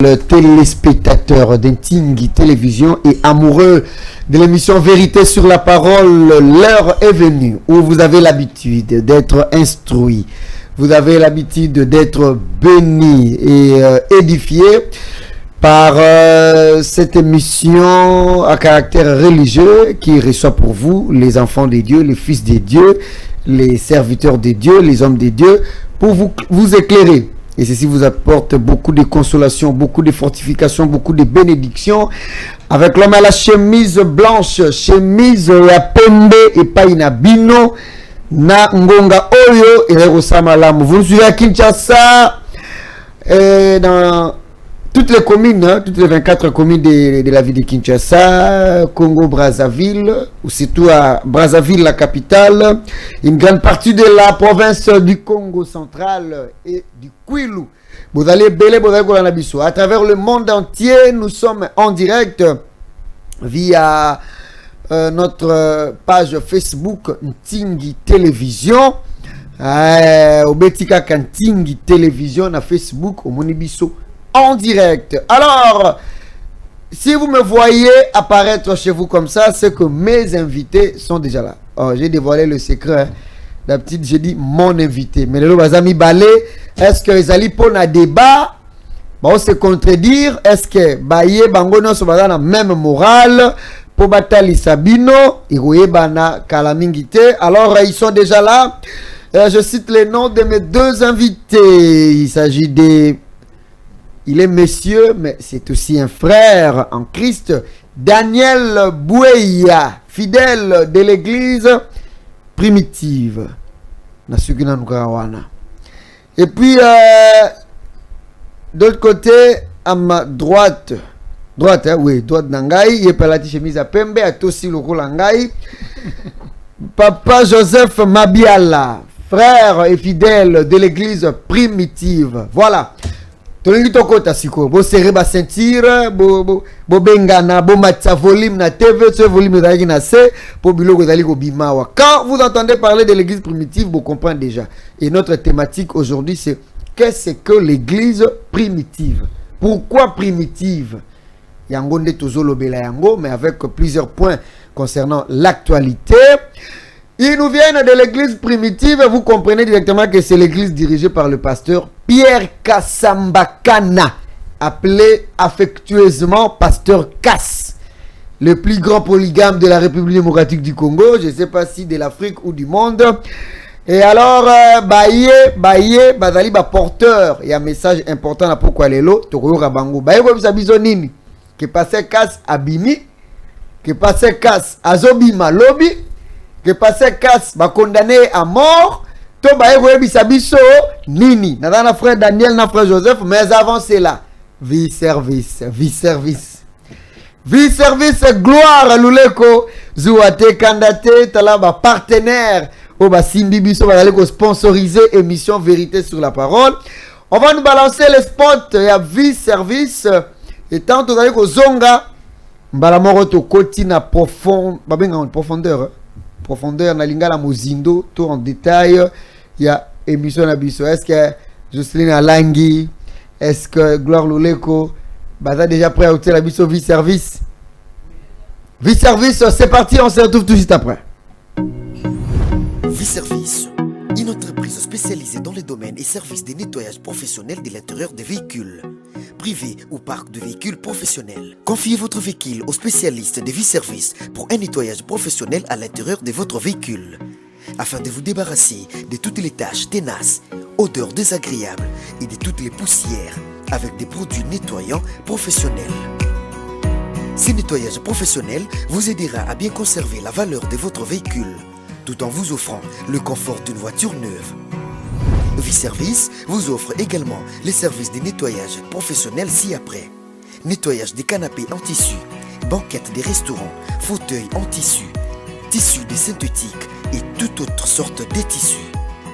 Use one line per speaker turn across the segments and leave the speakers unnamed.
Le téléspectateur d'Intingui Télévision et amoureux de l'émission Vérité sur la parole, l'heure est venue où vous avez l'habitude d'être instruit, vous avez l'habitude d'être béni et édifié par cette émission à caractère religieux qui reçoit pour vous les enfants de Dieu, les fils de Dieu, les serviteurs de Dieu, les hommes de Dieu, pour vous éclairer. Et ceci vous apporte beaucoup de consolation, beaucoup de fortification, beaucoup de bénédictions. Avec l'homme à la chemise blanche, chemise ya pembe et paina bino, na ngonga oyo et rosamalamu. Vous nous suivez à Kinshasa, dans toutes les communes, hein, toutes les 24 communes de la ville de Kinshasa, Congo-Brazzaville, ou surtout à Brazzaville, la capitale, une grande partie de la province du Congo central et du Kwilu. Vous allez belé, vous allez à travers le monde entier, nous sommes en direct via notre page Facebook Ntingi Télévision. Au Betika Ntingi Télévision na Facebook au Monibiso en direct. Alors, si vous me voyez apparaître chez vous comme ça, c'est que mes invités sont déjà là. Oh, j'ai dévoilé le secret. Hein. D'habitude, j'ai dit mon invité. Mais les amis balé, est-ce que les alliés pour un débat, on se contredire? Est-ce que Baye Bangono sont dans la même morale pour Batali Sabino, Irouye Bana Kalamingite? Alors, ils sont déjà là. Je cite les noms de mes deux invités. Il s'agit des. Il est monsieur, mais c'est aussi un frère en Christ. Daniel Boueya, fidèle de l'église primitive. Et puis, de l'autre côté, à ma droite, hein, oui, droite d'Angaï, il est pas la chemise à Pembe, à Tossi le Langaï. Papa Joseph Mabiala, frère et fidèle de l'église primitive. Voilà. Tolingi toko tasiko bo serré ba ceinture bo bengana bo matcha volume na TV ce volume d'agi na C pour biloko dali ko bimawa. Quand vous entendez parler de l'église primitive, vous comprenez déjà. Et notre thématique aujourd'hui c'est qu'est-ce que l'église primitive? Pourquoi primitive? Yango nde tozolo bela yango mais avec plusieurs points concernant l'actualité. Ils nous viennent de l'église primitive. Vous comprenez directement que c'est l'église dirigée par le pasteur Pierre Kassambakana, appelé affectueusement pasteur Kass, le plus grand polygame de la République démocratique du Congo. Je ne sais pas si de l'Afrique ou du monde. Et alors, Baye, Bazali, porteur. Il y a un message important à pourquoi les lots. Tokoyo Rabango. Baye, vous savez, nini? Que pasteur Kass abimi, que pasteur Kass azobima lobby. Que passer casse va condamner à mort. To baye bisabiso nini. Nana frère Daniel, na frère Joseph, mais avant cela, vie service, gloire à Luleko, Zouate Kandate, talaba partenaire, au Simbi Biso va aller sponsoriser émission Vérité sur la parole. On va nous balancer les spots et à vie service et tant vous allez au Zonga, Mbalamoro to koti na profondeur. Profondeur na lingala mozindo tout en détail. Il y a émission nabiso. Est-ce que Jocelyne Alangi, est-ce que Gloire Luleko baza déjà prêt à outer la biso vie service? Vie service, c'est parti, on se retrouve tout de suite après.
Vie service, une entreprise spécialisée dans les domaines et services de nettoyage professionnel de l'intérieur des véhicules privés ou parcs de véhicules professionnels. Confiez votre véhicule aux spécialistes de Vie Service pour un nettoyage professionnel à l'intérieur de votre véhicule, afin de vous débarrasser de toutes les taches tenaces, odeurs désagréables et de toutes les poussières avec des produits nettoyants professionnels. Ce nettoyage professionnel vous aidera à bien conserver la valeur de votre véhicule, tout en vous offrant le confort d'une voiture neuve. Vie Service vous offre également les services de nettoyage professionnel ci-après. Nettoyage des canapés en tissu, banquettes des restaurants, fauteuils en tissu, tissus de synthétique et toute autre sorte de tissus.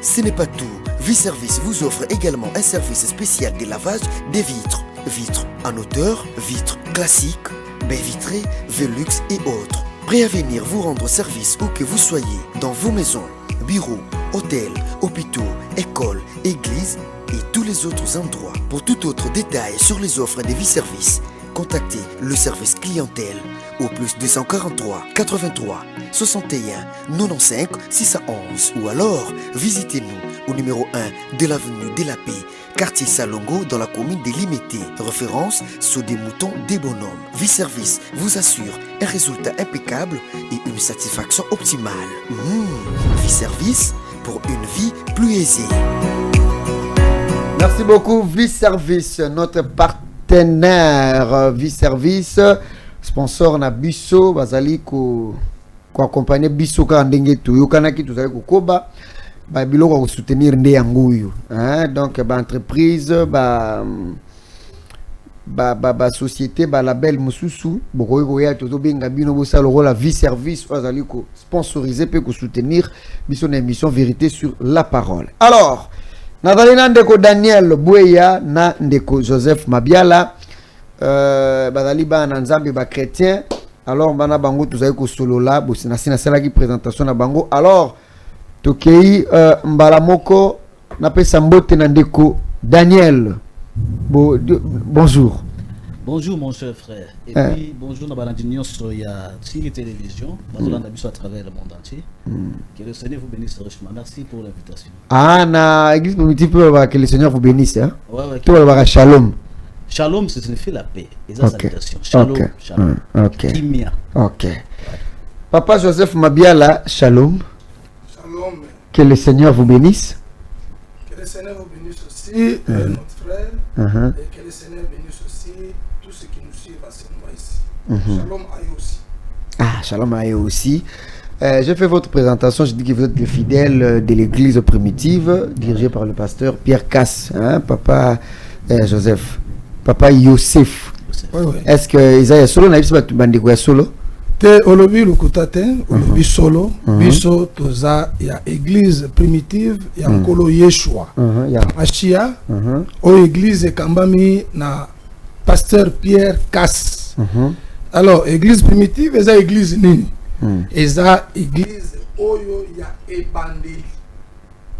Ce n'est pas tout. Vie Service vous offre également un service spécial de lavage des vitres. Vitres en hauteur, vitres classiques, baies vitrées, Velux et autres. Prêt à venir vous rendre service où que vous soyez, dans vos maisons, bureaux, hôtels, hôpitaux, écoles, églises et tous les autres endroits. Pour tout autre détail sur les offres des vie-services, contactez le service clientèle au plus 243 83 61 95 611 ou alors visitez-nous au numéro 1 de l'avenue de la Paix, quartier Salongo dans la commune de Limité. Référence sur des moutons des bonhommes. Vie-service vous assure un résultat impeccable et une satisfaction optimale. Vie-service pour une vie plus aisée.
Merci beaucoup, Vie-Service, notre partenaire Vie-Service, sponsor na biso, bazali ko accompagner biso ka ndenge tu yokana ki tuzali ko koba ba biloko ko soutenir nde yanguyu, hein, donc ba entreprise ba société ba label mususu bokoyi ko ya tozo benga bino bo sala la Vie-Service bazali ko sponsoriser pe ko soutenir biso na émission Vérité sur la parole. Alors Nadalina ndeko Daniel Bouya na ndeko Joseph Mabiala bazali ba na nzambe ba chrétien. Alors bana bango tuzali ko solo la bo sina sala ki présentation na bango. Alors tokei mbala moko na pesa mbote na ndeko Daniel. Bonjour.
Bonjour mon cher frère. Et puis bonjour na balandinyo soya Tsiri Télévision, bazolanda biso à travers le monde entier. Que le Seigneur vous bénisse richement. Merci pour l'invitation.
Ah na église primitive que le Seigneur vous bénisse, hein.
Ouais.
Tout va shalom.
Shalom, ça signifie la paix. Et ça salutation. Shalom, shalom.
OK.
Kimia.
OK. Papa Joseph Mabiala, shalom.
Shalom.
Que le Seigneur vous bénisse.
Que le Seigneur vous bénisse aussi, notre frère, et que le Seigneur bénisse aussi tous ceux qui nous suivent à ce moment ici. Shalom à eux aussi.
Ah, shalom à eux aussi. J'ai fait votre présentation, je dis que vous êtes le fidèle de l'église primitive, dirigée par le pasteur Pierre Casse, hein, Papa Joseph, Papa Yosef.
Oui.
Est-ce que Isaïe solo na biso bandeko solo?
Te olobi lukutate, olobi solo, biso toza ya église primitive ya nkolo Yeshua. Machia, o église kambami na pasteur Pierre Casse. Alors, église primitive, eza église nini? Eza église oyo ya ebandeli.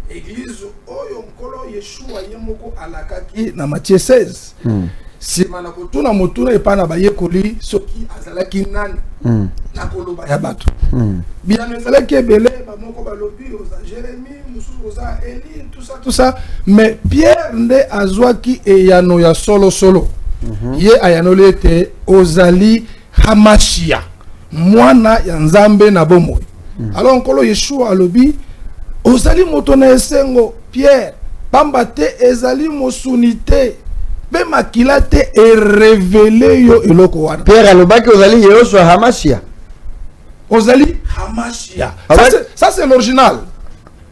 Église oyo nkolo Yeshua yemoko alakaki na Matthieu 16. Sima na kotuna motuna epana bayekoli soki azalaki nani na koloba ya bato. Bien ezalaki ebele bamoko balobi oza Jérémie, mususu oza Élie, tout ça. Mais Pierre nde azwaki eyano ya solo. Ye ayanoli ete ozali Hamashia, mwana ya nzambe na bomoi. Alors nkolo Yeshua alobi ozali moto na esengo Pierre, pamba te ezali mosunite be makila te e révélé yo eloko wana.
Pierre alobaki ozali Yoshua Hamashia.
Ozali Hamashia. Ça c'est l'original.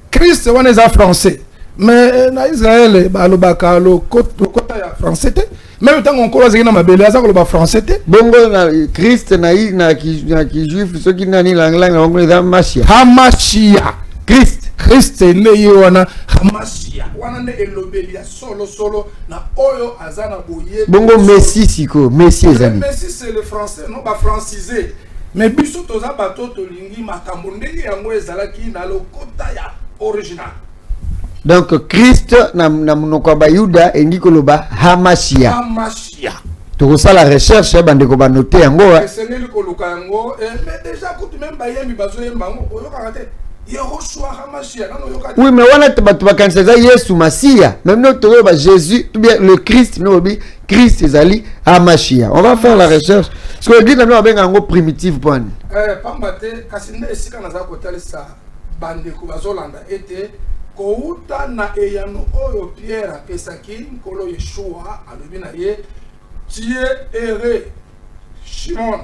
Christ wana eza français. Mais na Israël balobaka lo kota ya français te. Même tant qu'on commence à mabele aza koloba français te.
Bongo na Christ na ki juif ceux qui nani langue bongo eza Hamashia.
Hamashia. Christ ne wana Hamashia. Wana ne elobeli ya solo na oyo azana boye.
Bongo Messie siko, Messie ezani.
Messie c'est le français, non ba francisé. Mais biso toza bato to lingi makambo ndenge yango ezalaki na lokota ya original.
Donc Christ na munoko bayuda engi koloba Hamashia.
Hamashia.
To ça la recherche bandeko ba noter yango.
Seneli koluka yango mais déjà kuti même bayembi bazoyemba ngo oyoka te.
Oui, mais on a pas Yesu Masia. Même notre Jésus, tout bien le Christ, nous Christ ezali Hamashia. On va faire la recherche. Parce que l'église nous a bien un primitif point.
Pambate kasinde esika naza kotalisa bandeko bazolanda ete kouta na eyano oyo Pierre apesaki nkolo Yeshua alobi na ye tie ere Shimon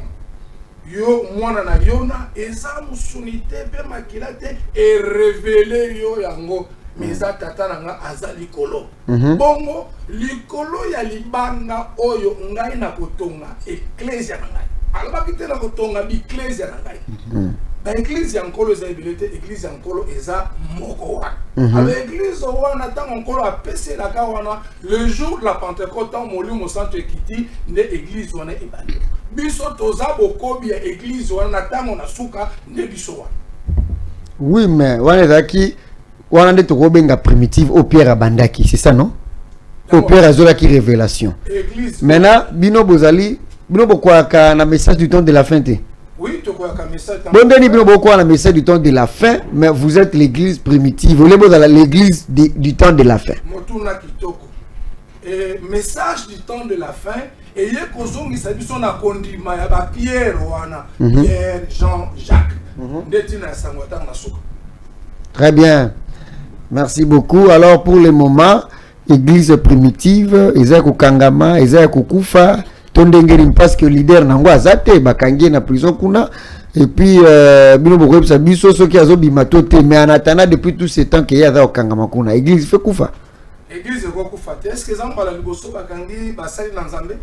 yo mwana na yona eza musunite pe makila te e révélé yo yango meza tata nanga aza likolo. Bongo likolo ya libanga oyo ngai na kotonga ecclesia na ngai. Alobaki te na kotonga bi ecclesia na ngai. Ba ecclesia nkolo eza ebelete ecclesia nkolo eza moko wana. Alors église wana tango nkolo apesi la ka wana le jour de la Pentecôte tant molimo santo ekiti nde église wana ebandi. Biso toza bokobi ya église wana tango na suka nde biso wana.
Oui, mais wana zaki wana nde tokobenga primitive au Pierre abandaki, c'est ça non? Opère azola qui révélation. Maintenant, bino bozali, bino bokwa ka na message du temps de la fin.
Oui, tu crois qu'un message.
Bon, Denis bino bokwa na message du temps de la fin, mais vous êtes l'église primitive. Vous êtes dans l'église du temps de la fin.
Motuna kitoko. Et message du temps de la fin. Et il y a kozongi sabi son a kondima ya ba Pierre wana, Pierre, Jean, Jacques. Ndetina sangwata na soka.
Très bien. Merci beaucoup. Alors pour le moment, église primitive, Ezeko Kangama, Ezeko Kufa, Tondengeri parce que leader nango azate bakangi na prison kuna et puis bino boko sa biso so ki azobi matote mais en attendant depuis tout ce temps que ya za Kangama kuna église fait Kufa.
Église ko Kufa. Est-ce que zamba la liboso bakangi basali na Nzambe?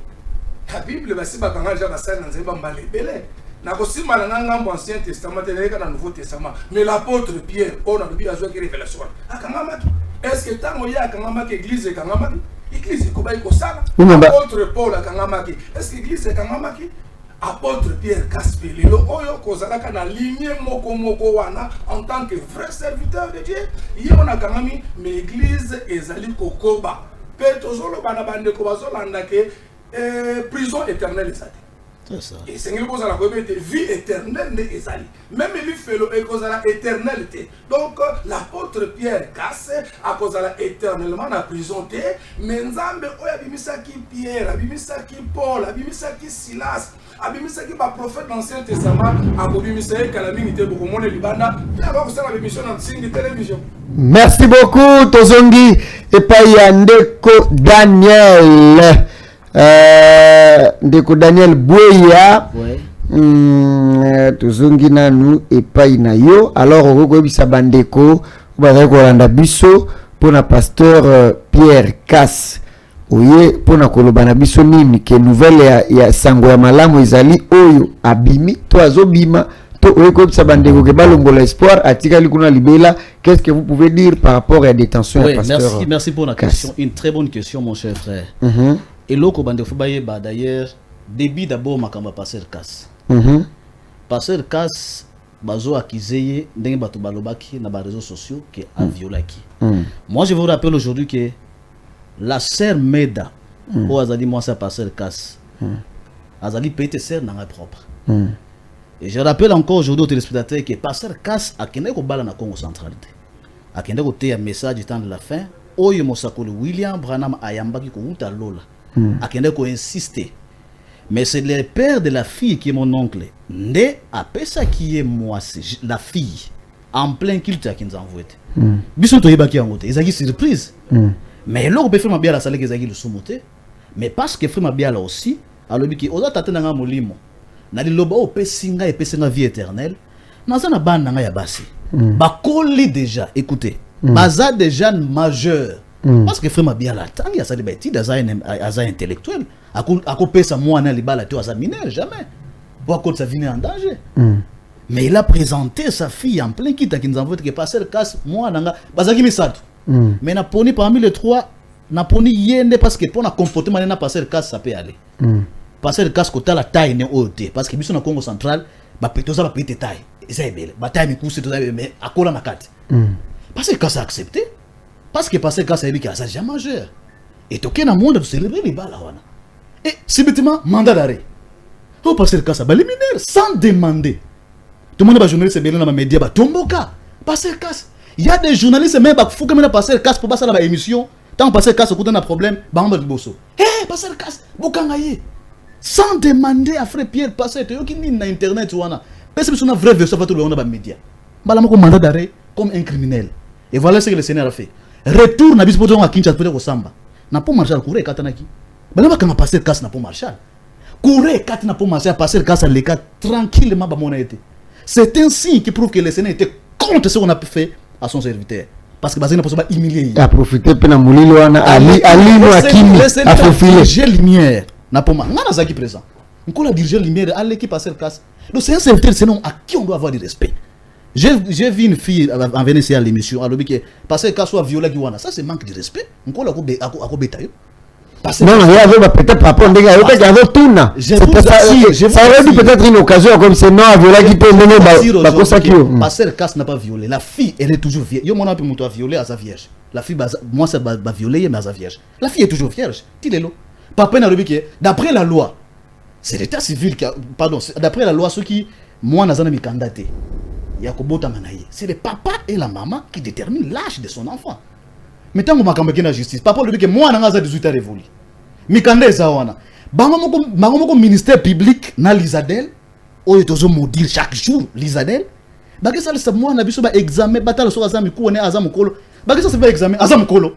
La Bible basi bakanga ja basali na Nzambe mbale belé. Na kosima na ngambo Ancien Testament teleka na Nouveau Testament. Mais l'apôtre Pierre, on a bi azo ki révélation. Akangama. Est-ce que tango ya akangama ki église akangama? Église ko bay ko sala. Apôtre Paul akangama ki. Est-ce que église akangama ki? Apôtre Pierre Caspelelo oyo kozalaka na ligne moko wana en tant que vrai serviteur de Dieu. Yé on akangami mais église ezali kokoba. Peto zolo bana bande ko bazolanda ke prison éternelle ezali.
C'est ça.
Et c'est une chose à la vie éternelle de Ezali. Même lui fait le cause à la éternalité. Donc l'apôtre Pierre casse à cause à la éternellement la prison. Mais Nzambe oya bimisaki Pierre, abimisaki Paul, abimisaki Silas, abimisaki ba prophète dans l'Ancien Testament, abimisaki Kalamini te beaucoup monde libanda. Bien alors ça la émission dans signe de télévision.
Merci beaucoup Tozongi et Payandeko Daniel. Ndeko Daniel Bouya tozongi nanu epai na yo alors okoyebisa bandeko bazali kolanda biso mpona pasteur Pierre Casse oye mpona koloba na biso nini ke nouvelle ya sango ya malamu ezali oyo abimi to azobima to oye koyebisa bandeko ke balongola espoir atikali kuna libela. Qu'est-ce que vous pouvez dire par rapport à la détention
oui,
ya pasteur?
merci pour la question. Une très bonne question mon cher frère. Et l'autre d'ailleurs début d'abord makamba passer casse. Passer casse bazo accusé ndenge bato balobaki na ba réseaux sociaux que a violaki. Moi je vous rappelle aujourd'hui que la sœur Meda ou azali moi ça passer casse. Azali pété sœur nanga propre. Et je rappelle encore aujourd'hui aux téléspectateurs que passer casse a kende ko bala na Congo centralité. A kende ko te un message du temps de la fin oyo mosakolo William Branham ayambaki ko uta lola. Akende ko insister. Mais c'est le père de la fille qui est mon oncle. Né à pesa qui est moi, la fille en plein culte à qui nous envoie. Biso to yeba ki angote, ezaki surprise. Mais là on peut faire ma bien la salle que ezaki le soumoté. Mais parce que frère ma bien là aussi, alors biki oza tatena nga molimo. Na li loba o pesinga et pesinga vie éternelle. Na za na bana nga ya basi. Ba koli déjà, écoutez. Baza déjà majeur. Parce que frère Mabia là, tant qu'il y a ça des bêtises, aza intellectuel, à couper sa moi na libala tu aza mineur jamais. Pour que ça vienne en danger. Mais il a présenté sa fille en plein kit qui nous envoie que passer le casse moi nanga bazaki misatu. Mais na poni parmi les trois, na poni yende parce que pour na comportement na passer le casse ça peut aller. Passer le casse côté la taille ne haute parce que biso na Congo central, ba petoza ba pete taille. Ça est belle. Ba taille mi cousse tout ça mais à kola na kati. Parce que casse accepté. Parce que passer quand c'est lui qui a ça déjà majeur. Et tout le monde de célébrer les balles là. Et subitement mandat d'arrêt. Oh passer quand ça les mineurs sans demander. Tout le monde va journaliste bien dans les médias ba tomboka. Passer casse. Il y a des journalistes même ba faut que même passer casse pour passer la émission. Tant passer casse au coup d'un problème, ba on va du bosso. Eh passer casse, bokangaye. Sans demander à frère Pierre passer tu qui ni na internet wana. Parce que c'est une vraie version va tout le monde ba média. Ba la moko mandat d'arrêt comme un criminel. Et voilà ce que le Seigneur a fait. Retourne à Bispoto à Kinshasa pour Samba. N'a pas marché à courir Katanaki. Ben là, quand on a passé le casse, n'a pas marché. Courir Kat n'a pas marché à passer le casse à l'écart tranquillement. C'est un signe qui prouve que le Seigneur était contre ce qu'on a fait à son serviteur. Parce que Bazin n'a pas humilié. Il
a profité de la moulille, Ali Noakini a profilé.
J'ai lumière. N'a pas marché. On a Zaki présent. On a dirigé lumière à l'équipe passer le casse. Donc c'est un serviteur, sinon à qui on doit avoir du respect. J'ai vu une fille en Venise à l'émission, à l'objet parce que quand soit violé qui wana, ça c'est manque de respect. On colle à
Non, il y avait peut-être par rapport à il y avait tout là. Ça aurait dû peut-être une occasion comme c'est non à violer qui peut mener
Pasteur Casse n'a pas violé. La fille, elle est toujours vierge. Yo mon ami a violé à sa vierge. La fille moi ça va violer mais à sa vierge. La fille est toujours vierge. Dis-le. Papa n'a dit que d'après la loi, c'est l'état civil qui a, pardon, d'après la loi ceux qui moi nazana mi candidaté. Yakobota manaye. C'est le papa et la maman qui déterminent l'âge de son enfant. Mais tant que je la justice, papa lui dit que moi, je suis 18 ans révolu. Mikande Zawana. Bango ministère public na l'Isadel, où il est maudit chaque jour l'Isadel. Bagé ça le moi na biso ba examen batala so azami ko ne azam kolo. Bagé ça c'est pas examen azam kolo.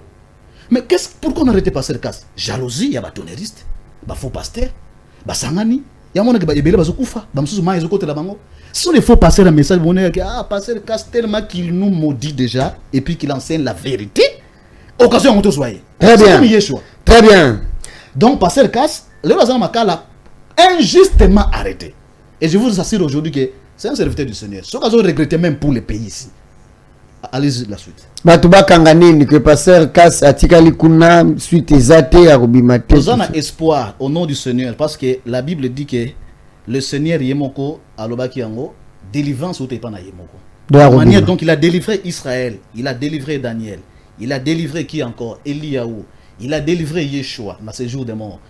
Mais pourquoi on n'arrête pas ce cas? Jalousie, ya ba tonneriste, ba faux pasteur, ba sangani, ya mona ke ba ebele ba zokufa, ba msusu ma ezokote la bango. Ce sont les faux pasteurs un message bonheur que pasteur casse tellement qu'il nous maudit déjà et puis qu'il enseigne la vérité. Occasion on te soit.
Très bien. Très bien.
Donc pasteur casse le Lazare Makala injustement arrêté. Et je vous assure aujourd'hui que c'est un serviteur du Seigneur. Ce qu'on regretté même pour le pays ici. Allez-y la suite.
Batuba Kanganini que pasteur casse atikali kuna suite ezate ya robimate.
Nous avons espoir au nom du Seigneur parce que la Bible dit que le Seigneur Yemoko alobaki yango délivrance ou pas na Yemoko. De manière donc il a délivré Israël, il a délivré Daniel. Il a délivré qui encore? Eliaou. Il a délivré Yeshua dans ce jour de mort.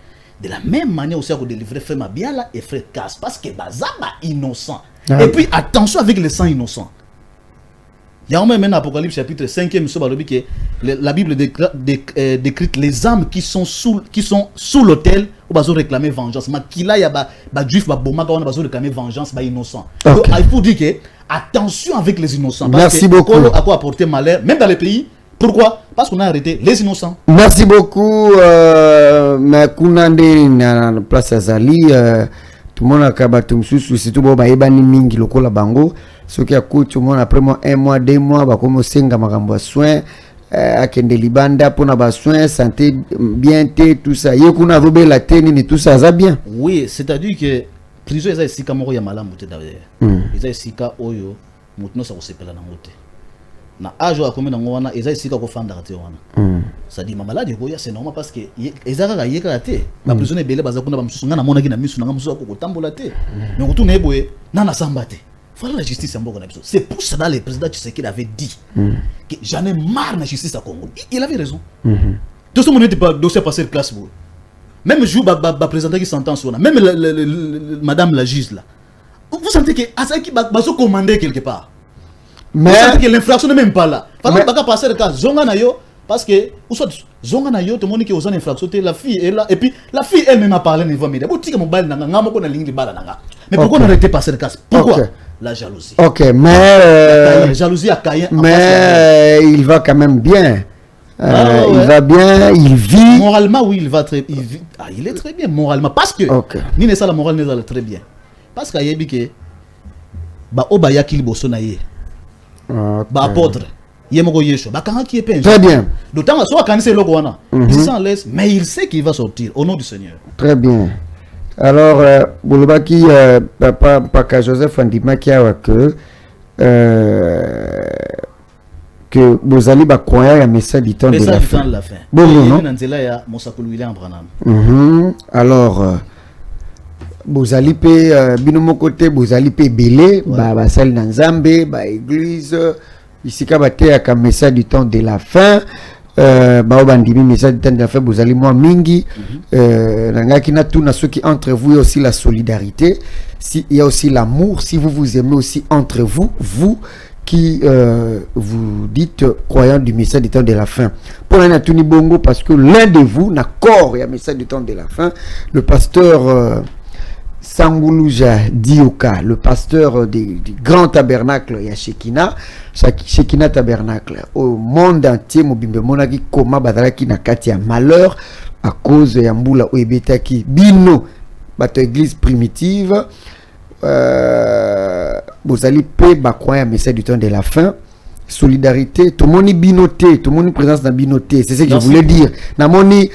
De la même manière aussi, il a délivré Frère Mabiala et Frère Casse. Parce que Bazaba innocent. Et puis attention avec les sangs innocents. Il y a même un Apocalypse chapitre 5e, que la Bible décrit les âmes qui sont sous l'autel où ils ont réclamé vengeance. Mais qu'il y a des juifs qui ont réclamé vengeance, ils innocents. Donc il faut dire que attention avec les innocents. Parce
merci beaucoup.
À quoi apporter malheur, même dans les pays. Pourquoi? Parce qu'on a arrêté les innocents.
Merci beaucoup. Mais Kunande na place Azali, tout le monde a kabatum sous surtout bon baebani mingi lokola bango. Ce qui a coûté tout le monde après moi 1 mois 2 mois ba comme senga makambo soin akende libanda pour na ba soin santé bien tout ça. Yé kuna robe la teni ni tout ça ça bien.
Oui, c'est-à-dire que prison eza esika moko ya malamu te d'ailleurs. Eza esika oyo mutno sa ko sepela na mote. Na âge à combien d'années ils ont essayé de faire des wana ça dit ma maladie c'est normal parce que ils ont gagné karaté ma prison est belle baza kuna ba mususu ngana mona kina misu ngana mususu ko tambola te mais ko tuna eboye nana sambate voilà la justice en Congo. C'est pour ça que le président Tshisekedi avait dit que j'en ai marre de la justice à Congo. Il avait raison tout ce monde n'était pas dossier passer classe même jour ba président qui s'entend sur même madame la juge là vous sentez que Asaki ba se commander quelque part. Mais que l'infraction n'est même pas là. Parce que pas passer le cas zonga na yo parce que ou soit zonga na yo tout le monde qui aux infraction la fille est là et puis la fille elle-même a parlé niveau média. Boutique mobile nanga ngamo ko na ligne bala nanga. Mais pourquoi on n'arrête pas passer le cas? Pourquoi? La jalousie.
OK, mais
la jalousie à Caïn.
Mais il va quand même bien. Il va bien, il vit.
Moralement oui, il va très il est très bien moralement parce que ni ne ça la morale n'est très bien. Parce qu'il y a que ba obaya ki liboso na ye. Ba apôtre Yemoko Yeshua ba kanga qui est peint.
Très bien.
D'autant que soit quand c'est logo wana il s'en laisse mais il sait qu'il va sortir au nom du Seigneur.
Très bien. Alors Bolobaki papa Joseph Andima qui a que vous allez ba croire un message du temps de la fin.
Bon non. Nanzela ya Mosakulu William Branham.
Alors vous allez payer binomo côté vous allez payer belé ba salle dans Nzambe ba église ici ka baté aka message du temps de la fin ba obandimi message du temps de la fin vous allez moi mingi nangaki na tout na ceux qui entre vous il y a aussi la solidarité si il y a aussi l'amour si vous vous aimez aussi entre vous qui vous dites croyant du message du temps de la fin. Pour la Tuni Bongo parce que l'un de vous n'a corps et un message du temps de la fin le pasteur Sanguluja Dioka, le pasteur du grand tabernacle ya Shekina tabernacle au monde entier mobimbe monaki koma badalaki na kati ya malheur à cause ya mbula oebetaki bino bato église primitive vous allez payer bakroya message du temps de la fin solidarité tout le monde binoté tout le monde présence dans binoté c'est ce que je voulais dire namoni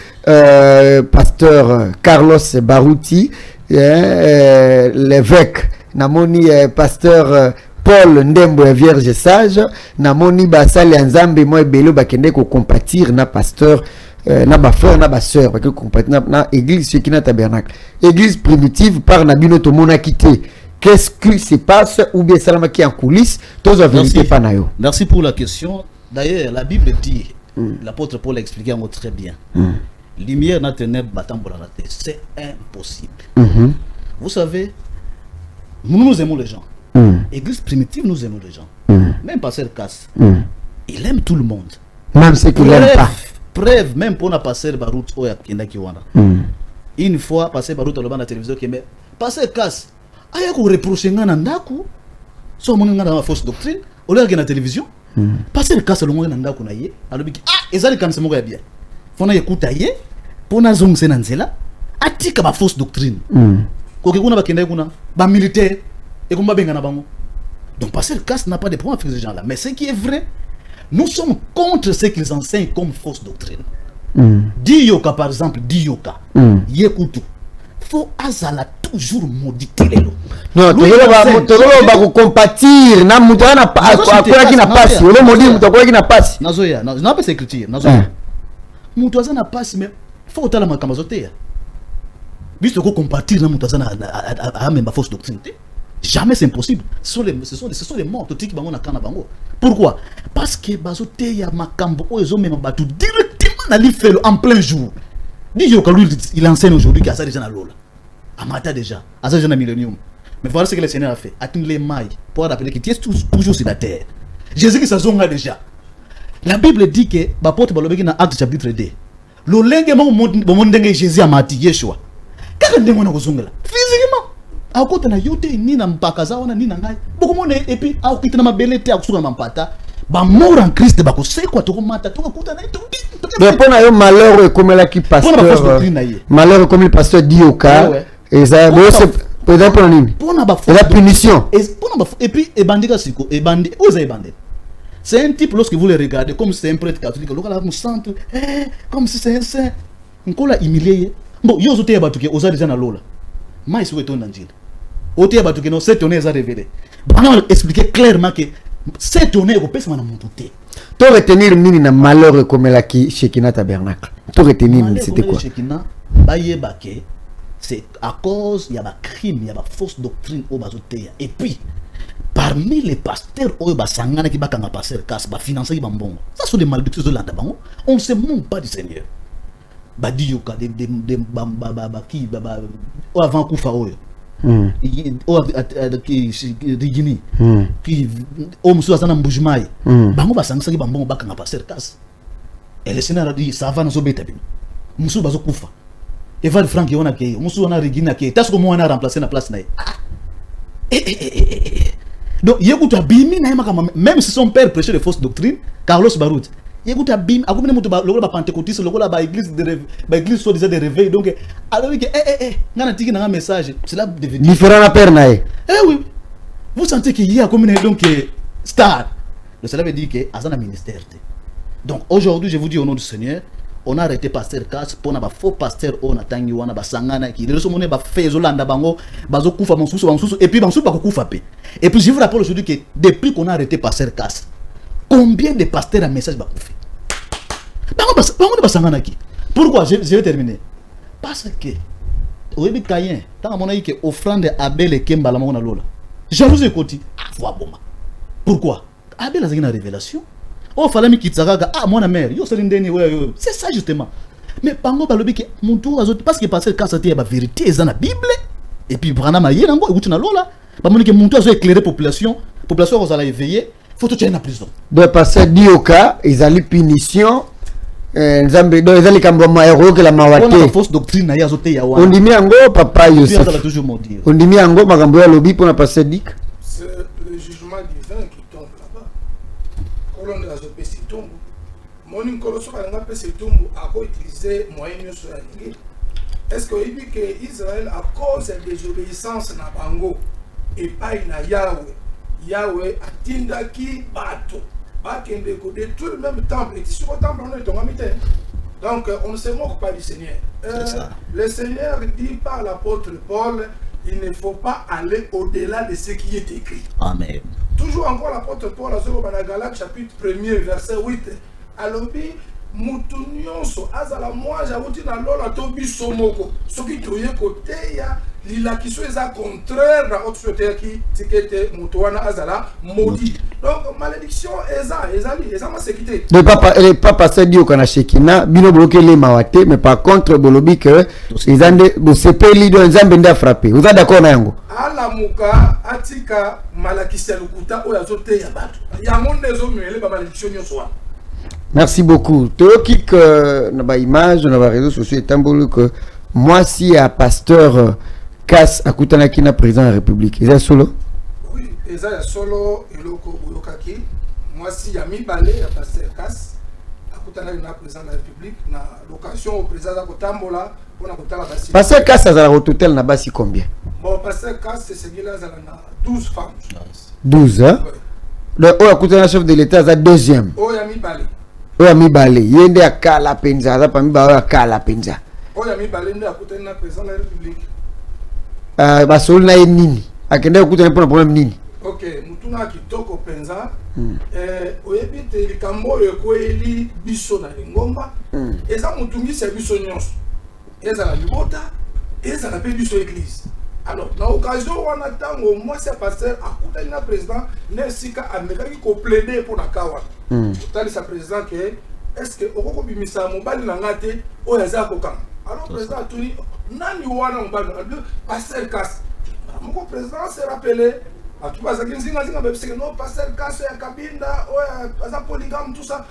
pasteur Carlos Barouti l'évêque namoni pasteur Paul Ndembo vierge sage namoni basali nzambe moi belo bakende ko compatir na pasteur na ba frère na ba sœur parce que comprendre na église Shekinah Tabernacle église primitive par na bino to mona quitté. Qu'est-ce qui se passe ou bien salama qui en coulisses tous la vérité pas na yo.
Merci pour la question. D'ailleurs la Bible dit l'apôtre Paul a expliqué en très bien. Lumière na ténèbres batambola la terre, c'est impossible. Vous savez, nous aimons les gens. Église primitive, nous aimons les gens. Même pasteur Casse, il aime tout le monde.
Même ceux qui l'aiment pas.
Preuve, même pour na pasteur Barout ou Yakenda Kiwana. Une fois, pasteur Barout à la télévision qui me pasteur Casse, aya ko reprocher ngana ndaku, so mo ngana fausse doctrine, au lieu de la télévision. Pasteur Casse le ngana ndaku na ye, alobiki ezali kanisa moko ya bien. Fona yekuta ye, pona zong senanzela, atika ba fausse doctrine. Koke kuna bakenda kuna, ba militaire et comme benga na bango. Donc pasteur Casse n'a pas de problème avec ces gens-là, mais ce qui est vrai, nous sommes contre ce qu'ils enseignent comme fausse doctrine. Diyoka par exemple, Diyoka, yekutu. Faut azala toujours mauditer les lots.
Non, tu vas compatir, na mutana pas quoi qui n'a pas si, le maudit mutako qui n'a pas si.
Nazoya, n'a pas écriture, nazoya. Mutwaza n'a pas si mais faut tala makamba zote. Biso ko compatir na mutwaza na même fausse doctrine. Jamais c'est impossible. Ce sont les morts qui bango na kana bango. Pourquoi? Parce que bazote ya makambo ozo même batu directement na l'ifelo en plein jour. Diyoka lui il enseigne aujourd'hui qu'il y a ça déjà dans l'eau là. Amata déjà, à ça déjà dans millénium. Mais voilà ce que le Seigneur a fait. Atteindre les mailles pour rappeler qu'il est toujours sur la terre. Jésus qui s'azonga déjà. La Bible dit que ba porte balobeki na Acte chapitre 2. Lo lenge mo mondenge Jésus amati Yeshua. Kaka ndengo na kozongela. Physiquement. Akota na yote ni na mpakaza wana ni na ngai. Boko mone et puis akita na mabelete akusuka na mpata. Ba mort en Christ ba ko sekwa to mata to kuta na to.
Mais pour na yo malheur comme la qui pasteur. Malheur comme le pasteur Diyoka. Et ça peut-être pour nini? Pour la punition.
Et puis ebandika siko ebandi oza ebande. C'est un type lorsque vous le regardez comme c'est un prêtre catholique, le centre, comme si c'est un saint. On l'a humilié. Bon, yo zote abatuke oza déjà na lola. Mais sou eton nanjil. Ote abatuke no cette honneur est révélé. On a expliqué clairement que cette honneur ko pesa na muntu te.
To retenir nini na malheur comme la qui Shekinah Tabernacle. To retenir nini c'était quoi?
Shekinah bayeba ke c'est à cause il y a des crimes, il y a des fausses doctrines au bazoteya. Et puis parmi les pasteurs au basangana qui bakanga passer casse ba financer ba mbongo. Ça sont des malédictions de l'anda bango. On ne se montre pas du Seigneur. Ba diyoka de qui ba avant kufa oyo. O qui rigini qui o musu asana mbujimai. Bango basangisa ki ba mbongo bakanga passer casse. Et le Seigneur a dit ça va nous obéter bien. Musu bazo kufa. Eval Frank yona ke musu wana rigina ke tasko mo wana remplacer na place na ye. Donc yekuta bimi na yema même si son père prêchait de fausses doctrines Carlos Barout yekuta bimi akomene mutu ba lokola ba pentecôtiste lokola ba église soit déjà de réveil donc alors que ngana tiki na message cela devait
différent la père na ye.
Oui vous sentez qu'il y a comme donc star donc cela veut dire que azana ministère. Donc aujourd'hui je vous dis au nom du Seigneur on a arrêté pasteur Casse pour na ba faux pasteur on atangi wana ba sangana ki le somone ba fezo landa bango bazo kufa monsusu et puis monsusu ba kufa pe. Et puis je vous rappelle aujourd'hui que depuis qu'on a arrêté pasteur Casse combien de pasteurs à message ba kufa. Bango ba sangana ki. Pourquoi je vais terminer parce que oyebi Caïn tant mon aïe que offrande Abel et Kembala mona lola. Jalousie koti foi boma. Pourquoi Abel a une révélation. Oh, fallait que Tsagaga, mon mère, yo c'est ça justement. Mais pango balobi que mon tour parce que passer quand c'était la vérité dans la Bible et puis brana maye nango et na lola. Ba moni que mon tour éclairer population aux aller éveiller, faut tout en prison.
De passer Diyoka, ils allaient punition nzambe do ezali kambo maero que la mawate.
On a fausse doctrine na yazote ya wana.
On dit ango papa Yosef. On dit ango makambo ya lobi pour na passer dik.
C'est le jugement divin qui tombe là-bas. Colonne de la Zopesitombo. Mon colosso a utilisé moyen sur la ligue. Est-ce que il dit que Israël, à cause de désobéissance na bango et pas na Yahweh a tindaki bato bakende ko détruire le même temple et sur le temple on est tombé. Donc on ne se moque pas du Seigneur. Le Seigneur dit par l'apôtre Paul, il ne faut pas aller au-delà de ce qui est écrit.
Amen.
Toujours encore l'apôtre Paul à Galates chapitre 1er verset 8. Alors mutu nyonso azala moi j'auti na lola to biso moko soki toye côté ya lilakiso eza contraire na autre société qui tikete mutu wana azala maudit. Donc malédiction eza ma sécurité.
Le papa s'est dit au kana shekina bino bloqué les mawate mais par contre bolobi que ils ande bo sepeli do nzambe nda frappé. Vous êtes d'accord na yango?
Ala muka atika malakisa lukuta oya zote ya batu. Ya monde zo mele ba malédiction nyonso wana.
Merci beaucoup. Toki que na ba image na ba réseaux sociaux etambolo que moi si un pasteur Kass akutana kina président de la République. Est-ce solo?
Oui, eza solo eloko boyokaki. Moi si ya mibale ya pasteur Kass akutana na président de la République na location au président ko tambola pona kotala basi.
Pasteur Kass azala au total na basi combien?
Bon, pasteur Kass c'est celui là azala na 12 femmes.
12 hein? Oui. Le o akutana chef de l'état za deuxième.
O ya mibale.
Oya mibale yende akala penza aza pa mibale akala penza.
Oya mibale nde akutana na président de la République.
Basolo na nini akende akutana pona problème nini?
OK, mutuna kitoko penza oyebite likambo ekoeli biso na lingomba eza mutungisa biso nyonso. Eza la libota, eza la pe biso église. Alors, dans l'occasion wana tango moi c'est pasteur akutana na président nesika amekaki ko plaider pour na kawa. Tali sa président que est-ce que okoko bimisa mobali na ngate oyaza kokanga. Alors président tuni nani wana mobali na pasteur Kass. Mon président s'est rappelé à tout ça zinga non pasteur Kass ya kabinda oya aza polygame tout ça.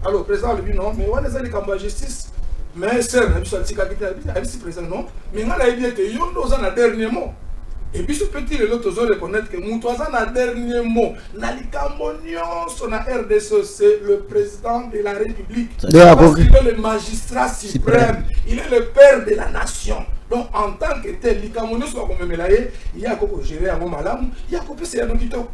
Alors président lui dit non mais wana zali kamba justice mais c'est na biso tika kita vice président non mais ngala yebi te yondo za na dernier mot. Et puis ce petit le l'autre zo reconnaître que mutu aza na dernier mot na likambo nyonso na RDC c'est le président de la République. Il est le magistrat suprême, il est le père de la nation. Donc en tant que tel likambo nyonso ko memelaye il y a ko gérer à malamu il y a ko pese ya nokito.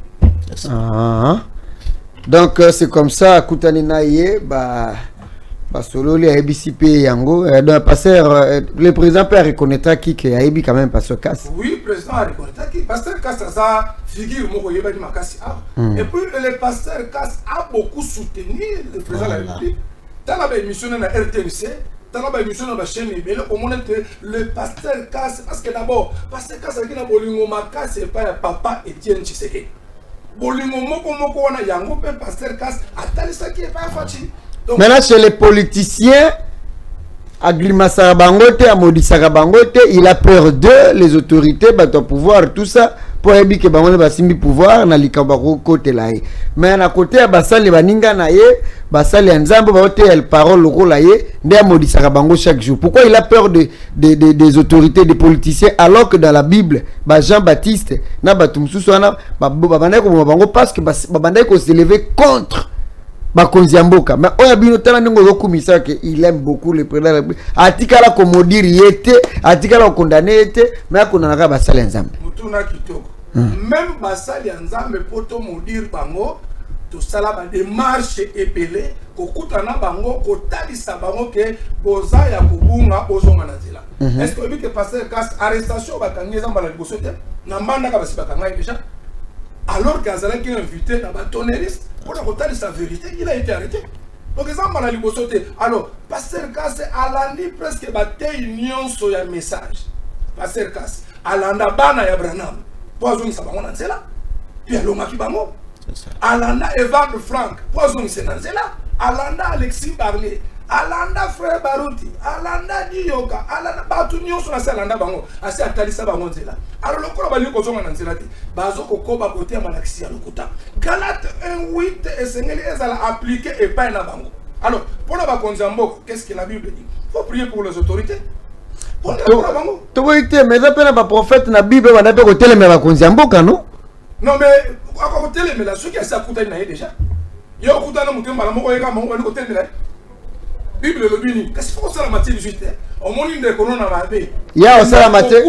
Donc c'est comme ça kutani na ye ba solo les ABCP yango donc pasteur le président peut reconnaître qui que ABI quand même pasteur Kass.
Oui, le président a reconnaître qui pasteur Kass ça figure moko yeba di makasi et puis le pasteur Kass a beaucoup soutenu le président de la République dans la émission na RTNC dans la émission na chaîne ebele au monde le pasteur Kass parce que d'abord pasteur Kass qui na bolingo makasi pas papa Etienne Tshisekedi bolingo moko wana yango pe pasteur Kass atalisa qui pas fachi.
Maintenant, chez les politiciens, Aglima Sarabangote, Amodi Sarabangote, il a peur de les autorités, bateau pouvoir, tout ça, pour éviter que Bangote basimbi pouvoir, na likabako côté là. Mais à côté, basali baninga na ye, basali nzambo baote el parole loko la ye, nde Amodi Sarabango chaque jour. Pourquoi il a peur des autorités, des politiciens, alors que dans la Bible, Jean-Baptiste, na batumsusu wana, babandai ko bango parce que babandai ko se lever contre Bakonziamboka. Mais oyabino tala ndingo zokumisa que il aime beaucoup le président de la République. Atikala ko modiri yete, atikala ko condamner yete, mais akona na basali nzambe.
Mutuna kitoko. Même basali nzambe poto modiri bango to sala ba démarche epelé ko kutana bango ko talisa bango ke boza ya kubunga bozonga na zela. Est-ce que obi que passer Kass arrestation bakangeza mbala liboso te? Na mbanda ka basi bakanga déjà. Alors qu'Azala qui est invité dans la tonneriste, pour la retarder sa vérité, il a été arrêté. Donc, ils ont mal à alors, pasteur Kass, Alandi presque bataille union sur un message. Pasteur Kass, Alanda Bana Yabranam, Poison Sabamon Anzela, Pierre Lomaki Bamo, Alanda Evan Frank, Poison Senanzela, Alanda Alexis Barley, Alanda Frère Barouti, Alanda Diyoka, Alanda Batunion sur la Salanda Bango, assez à Talissa Bangonzela. Alors le corps va lui causer en Anzelati, Bazo Koba côté à Malaxi à l'Okuta. Galate 1:8 et Sénégal est à appliquer et pas à Bango. Alors, pour la Bakonzambo, qu'est-ce que la Bible dit? Il faut prier pour les autorités. Pour la Bango. Tu vois, mais ça peut être un prophète dans la Bible, on a pas côté les Bakonzambo, non? Non, mais à côté les mais ceux qui a ça Kuta déjà. Il y a Kuta dans mon temps, Malamoko et Gamon, on côté Bible le bini qu'est-ce qu'il faut ça la matière 18 au monde de corona mabe ya osala matière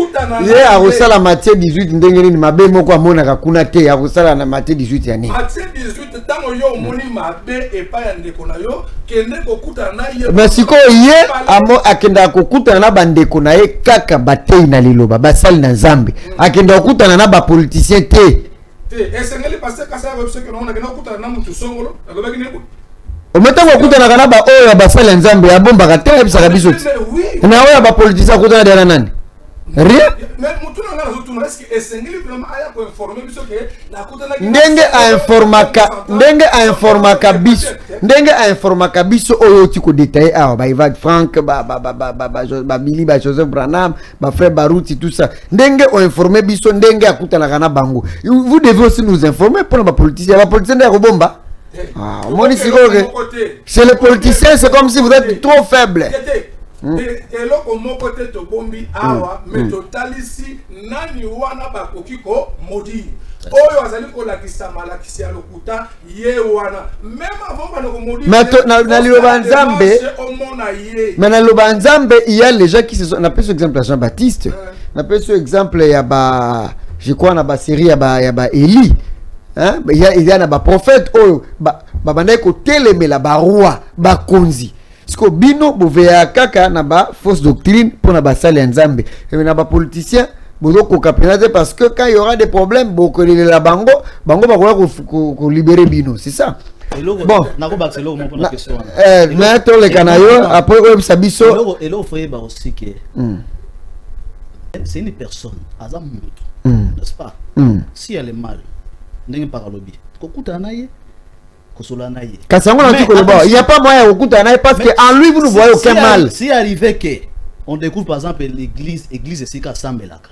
ya osala matière 18 ndenge ni mabe moko amona kakuna te ya osala na matière 18 ya nini matière 18 tango yo moni mabe e pa ya ndeko na yo kende kokuta na ye mais siko ye amo akenda kokuta na bandeko na ye kaka batei na liloba basali na Nzambe akenda kokuta na ba politicien te esengeli passer kasa ya webse que on a kokuta na mutu songolo alobaki ne
au mettons qu'on écoute na ba oyo ba sala nzambe ya bomba ka te bisa kabiso na oyo ba politicien ko na derrière nani rien ndenge a informaka biso oyo ti ko détailler ah ba Ivan Frank ba Billy ba Joseph Branham ba frère Baruti tout ça ndenge o informer biso ndenge akutana kana bango vous devez aussi nous informer pour ba politicien de robomba. Ah, c'est le politicien, c'est comme si vous êtes trop faible.
Et là, comme mon côté de bombi, awa, mais total ici, nani wana bakokiko modi. Oyo azali ko lakisa malakisi alokuta ye wana. Même avant ba ko modi.
Mais na Lobanzambe, mais na Lobanzambe, il y a les gens qui se sont. On appelle ce exemple à Jean-Baptiste. On appelle ce exemple ya ba, je crois na ba série ya ba Élie. Hein? Il y a ba prophète oyo ba banda ko telemela ba roi ba konzi. Parce que bino boveya kaka na ba fausse doctrine pour na ba sale nzambe. Et na ba politicien bozo ko kapinate parce que quand il y aura des problèmes boko la bango ba ko libérer bino, c'est ça. Bon,
nako ba c'est là mon pour question.
Mais to le kanayo après oyo sabiso
et là faut ba aussi que c'est une personne azam n'est-ce pas? Si elle est mal ndenge paralobi kokuta naye kosola naye
kasango na tiko le bon il y a pas moyen kokuta naye parce que en lui vous ne voyez aucun mal.
Si arrivé que on découvre par exemple l'église sika sambelaka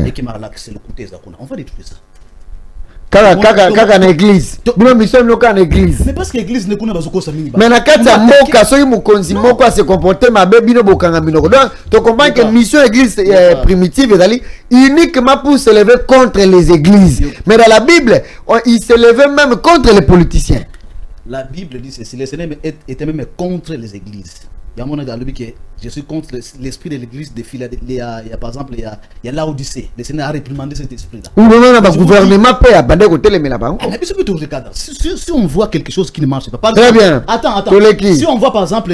et qui m'a relaxé le côté za kuna on va détruire ça
kaka na église bino mission no kana église
mais parce que église ne kuna bazoko sa mingi
mais na kati ya mboka soki mukonzi moko se comporter mabe bino bokanga minoko donc tu comprends que mission église primitive ezali uniquement pour se lever contre les églises mais dans la Bible il se levait même contre les politiciens.
La Bible dit ceci, le Seigneur était même contre les églises. Il y a mon gars qui je suis contre l'esprit de l'église de Philadelphie. Il y a par exemple il y a l'Odyssée. Le Seigneur a réprimandé cet esprit-là.
Ou non, le gouvernement peut abandonner côté les là-bas.
Si on voit quelque chose qui ne marche pas.
Très bien.
Attends. Si on voit par exemple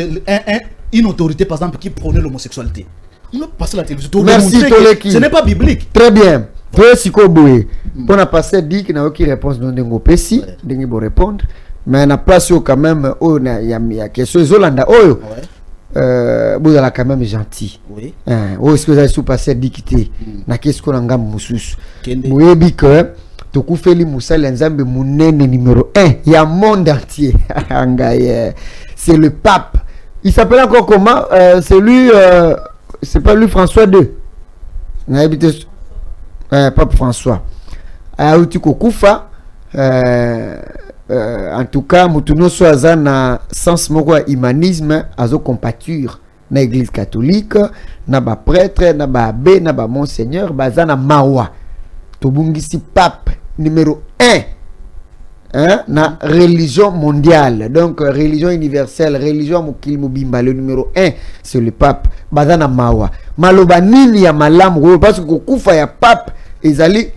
une autorité par exemple qui prône l'homosexualité, on peut passer la télévision.
Merci Toleki.
Ce n'est pas biblique.
Très bien. On a passé dit qu'il n'y a aucune réponse dans le PC, il faut répondre. Mais on a place quand même, il y a quelque chose Zolanda. Vous allez quand même gentil.
Oui.
Est-ce que vous avez sous-passé dicté? Na qu'est-ce qu'on a ngam musus? Vous avez que Tokufeli Moussa Lenzambe Mounene numéro 1. Il y a un monde entier. C'est le pape. Il s'appelle encore comment? C'est lui, c'est pas lui François II. Pape François. Aouti Kokufa. En tout cas, mutuno soaza na sens moko humanisme azo compature na église catholique, na ba prêtre, na ba abbé, na ba monseigneur, baza na mawa. Tobungisi pape numéro 1. Hein, na religion mondiale, donc religion universelle, religion mokili mobimba, le numéro 1 c'est le pape. Baza na mawa. Maloba nini ya malamu parce que kokufa ya pape ezali.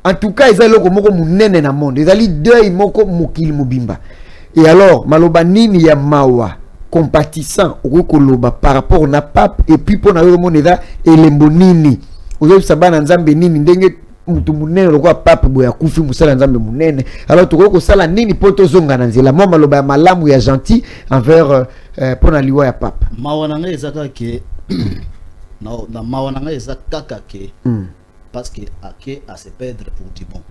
En tout cas, ils ont moko munene na monde. Ils ont deux moko mukili mubimba. Et alors, maloba nini ya mawa compatissant au koloba par rapport na pape et puis pour na yo moneda elembo nini. Ozo sabana nzambe nini ndenge mutu munene lokwa pape boya kufi musala nzambe munene. Alors to ko sala nini poto zonga na nzela mo maloba ya malamu ya gentil envers pour na liwa ya pape.
Mawa nanga ezaka ke na mawa nanga ezaka ke parce que ake à se perdre pour du bon.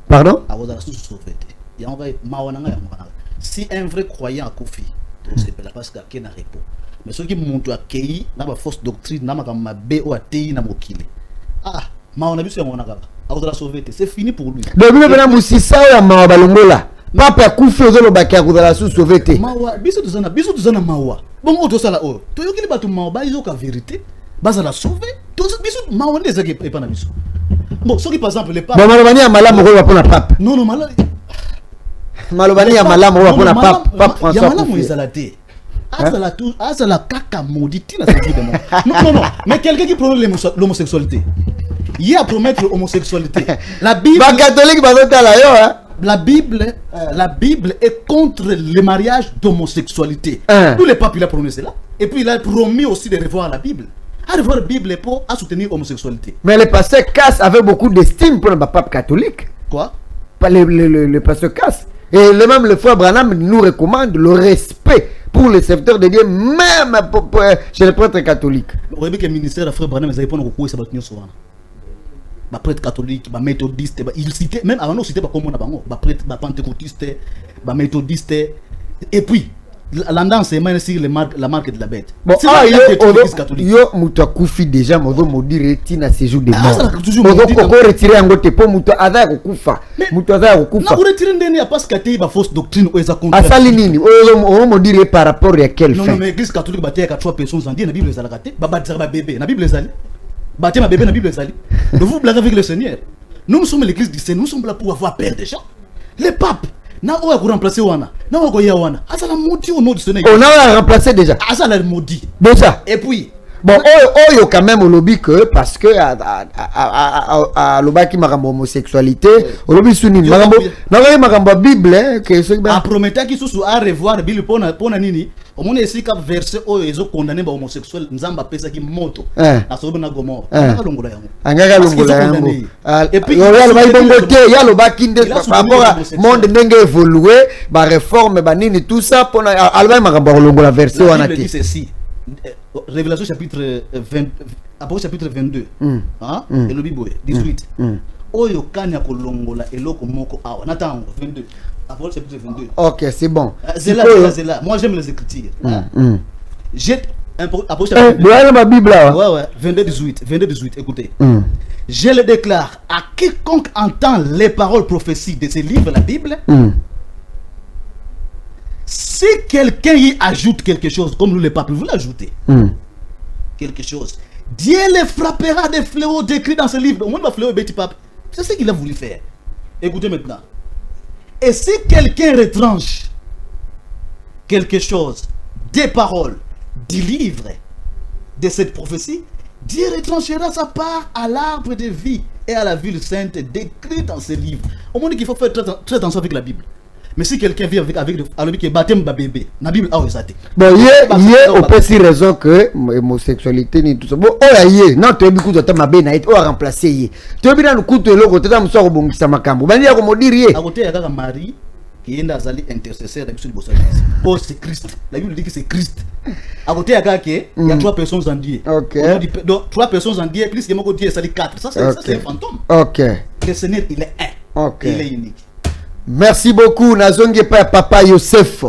Pardon?
Si un vrai croyant a confié, c'est parce qu'il n'a repos. Mais ceux qui montent à Kei, n'a pas fausse doctrine, n'a pas ma B.O. à Tei, n'a pas killé. Ah, on a vu ce qu'on a sauvé. C'est fini pour lui.
Le but de Moussissa ou à Mawabalongola. Papa Koufi aux Olobaki à Goudala sous sauveté.
Mawa, bisous de Zana Mawa. Bon, on doit ça là. Tu as dit que tu m'as dit la vérité. Baza la sauver. Bisous, Mawa les a pas na bisous. Bon, ceux qui par exemple les papes.
Bon, Malobani a malam roi pour la pape.
Non, malade.
Malobani a malam roi pour la pape. Pape François.
Yamala Moïsalate. La caca maudite la santé de moi. Non. Mais quelqu'un qui promet l'homosexualité. Il y a à promettre l'homosexualité. La Bible.
Catholique,
la Bible est contre le mariage d'homosexualité. Tous les papes il a promis cela. Et puis il a promis aussi de revoir la Bible. À revoir la Bible pour soutenir l'homosexualité.
Mais le pasteur Casse avait beaucoup d'estime pour le pape catholique.
Quoi?
Le pasteur Casse Et même le frère Branham nous recommande le respect pour les serviteurs de Dieu, même chez les prêtres catholiques.
Vous voyez que le ministère de frère Branham, ils répondent au ça va souvent. Les prêtres catholiques, les méthodistes, ils citaient, même avant nous, c'était pas comme on a les prêtres, les pentecôtistes, les méthodistes, et puis, l'enseignement sur la marque de la bête.
Bon, yo muto akufi déjà mozo modire tina séjour de mort. Mozo ko retirer en gote po muto aza kufa. Muto aza kufa.
Na ko retirer ndeni ya parce que te ba fausse doctrine ou eza contre.
Asali nini? O modire par rapport à quelle fin?
Non mais l'église catholique baté ka 3 personnes en dit na Bible ezala kate, ba batira ba bébé, na Bible ezali. Baté ma bébé na Bible ezali. Vous blaguez avec le Seigneur. Nous sommes l'église du Seigneur, nous sommes là pour avoir peur des gens. Les papes na oya ko remplacer wana na wako ya wana asala maudit au nom du Seigneur.
On a remplacé déjà
Asala maudit
déjà.
Et puis
bon oyo quand même au lobby que parce que à lobaki makambo homosexualité au lobby suni makambo na makambo Bible que ce
a promettait qui sous à revoir Bible pona nini au monde ici cap verset oyo ezo condamner ba homosexuel nzamba pesa ki moto na sobo na gomor anga longola yango
anga longola yango et puis yalo ba ibongote yalo ba kinde par rapport à monde ndenge évoluer ba réforme ba nini tout ça pona alba makambo longola verset wana ti
Révélation chapitre 20 Apocalypse chapitre 22 hein et le Bible 18 oyo kanya kolongola eloko moko awa natango 22 Apocalypse chapitre 22.
OK, c'est bon.
Zela. Moi j'aime les écritures. J'ai Apocalypse chapitre
22. Ma Bible là.
Ouais 22 18 écoutez. Je le déclare à quiconque entend les paroles prophétiques de ces livres la Bible. Si quelqu'un y ajoute quelque chose, comme nous les papes, vous l'ajoutez, quelque chose, Dieu les frappera des fléaux décrits dans ce livre. Au moins, le fléau est petit pape. C'est ce qu'il a voulu faire. Écoutez maintenant. Et si quelqu'un retranche quelque chose des paroles du livre de cette prophétie, Dieu retranchera sa part à l'arbre de vie et à la ville sainte décrite dans ce livre. Au moins, qu'il faut faire très attention avec la Bible. Mais si quelqu'un vit avec alors que baptême bébé, la Bible a osé.
Bon, on peut aussi raison que homosexualité ni tout ça. Bon, non, tu as beaucoup de temps ma bénaït, on a remplacé. Tu as bien nous coûte le côté d'un soir au bon Samakam. Ben, il y a comme dire.
À côté, il y a Marie qui est azali intercesseur de Monsieur Bossali. Oh, c'est Christ. La Bible dit que c'est Christ. À côté, il y a 3 personnes en Dieu.
OK.
Donc 3 personnes en Dieu, plus que mon Dieu, ça dit 4. Ça, c'est un fantôme.
OK.
Le Seigneur, il est un.
OK.
Il est unique.
Merci beaucoup. Nazonge pa Papa Yosef.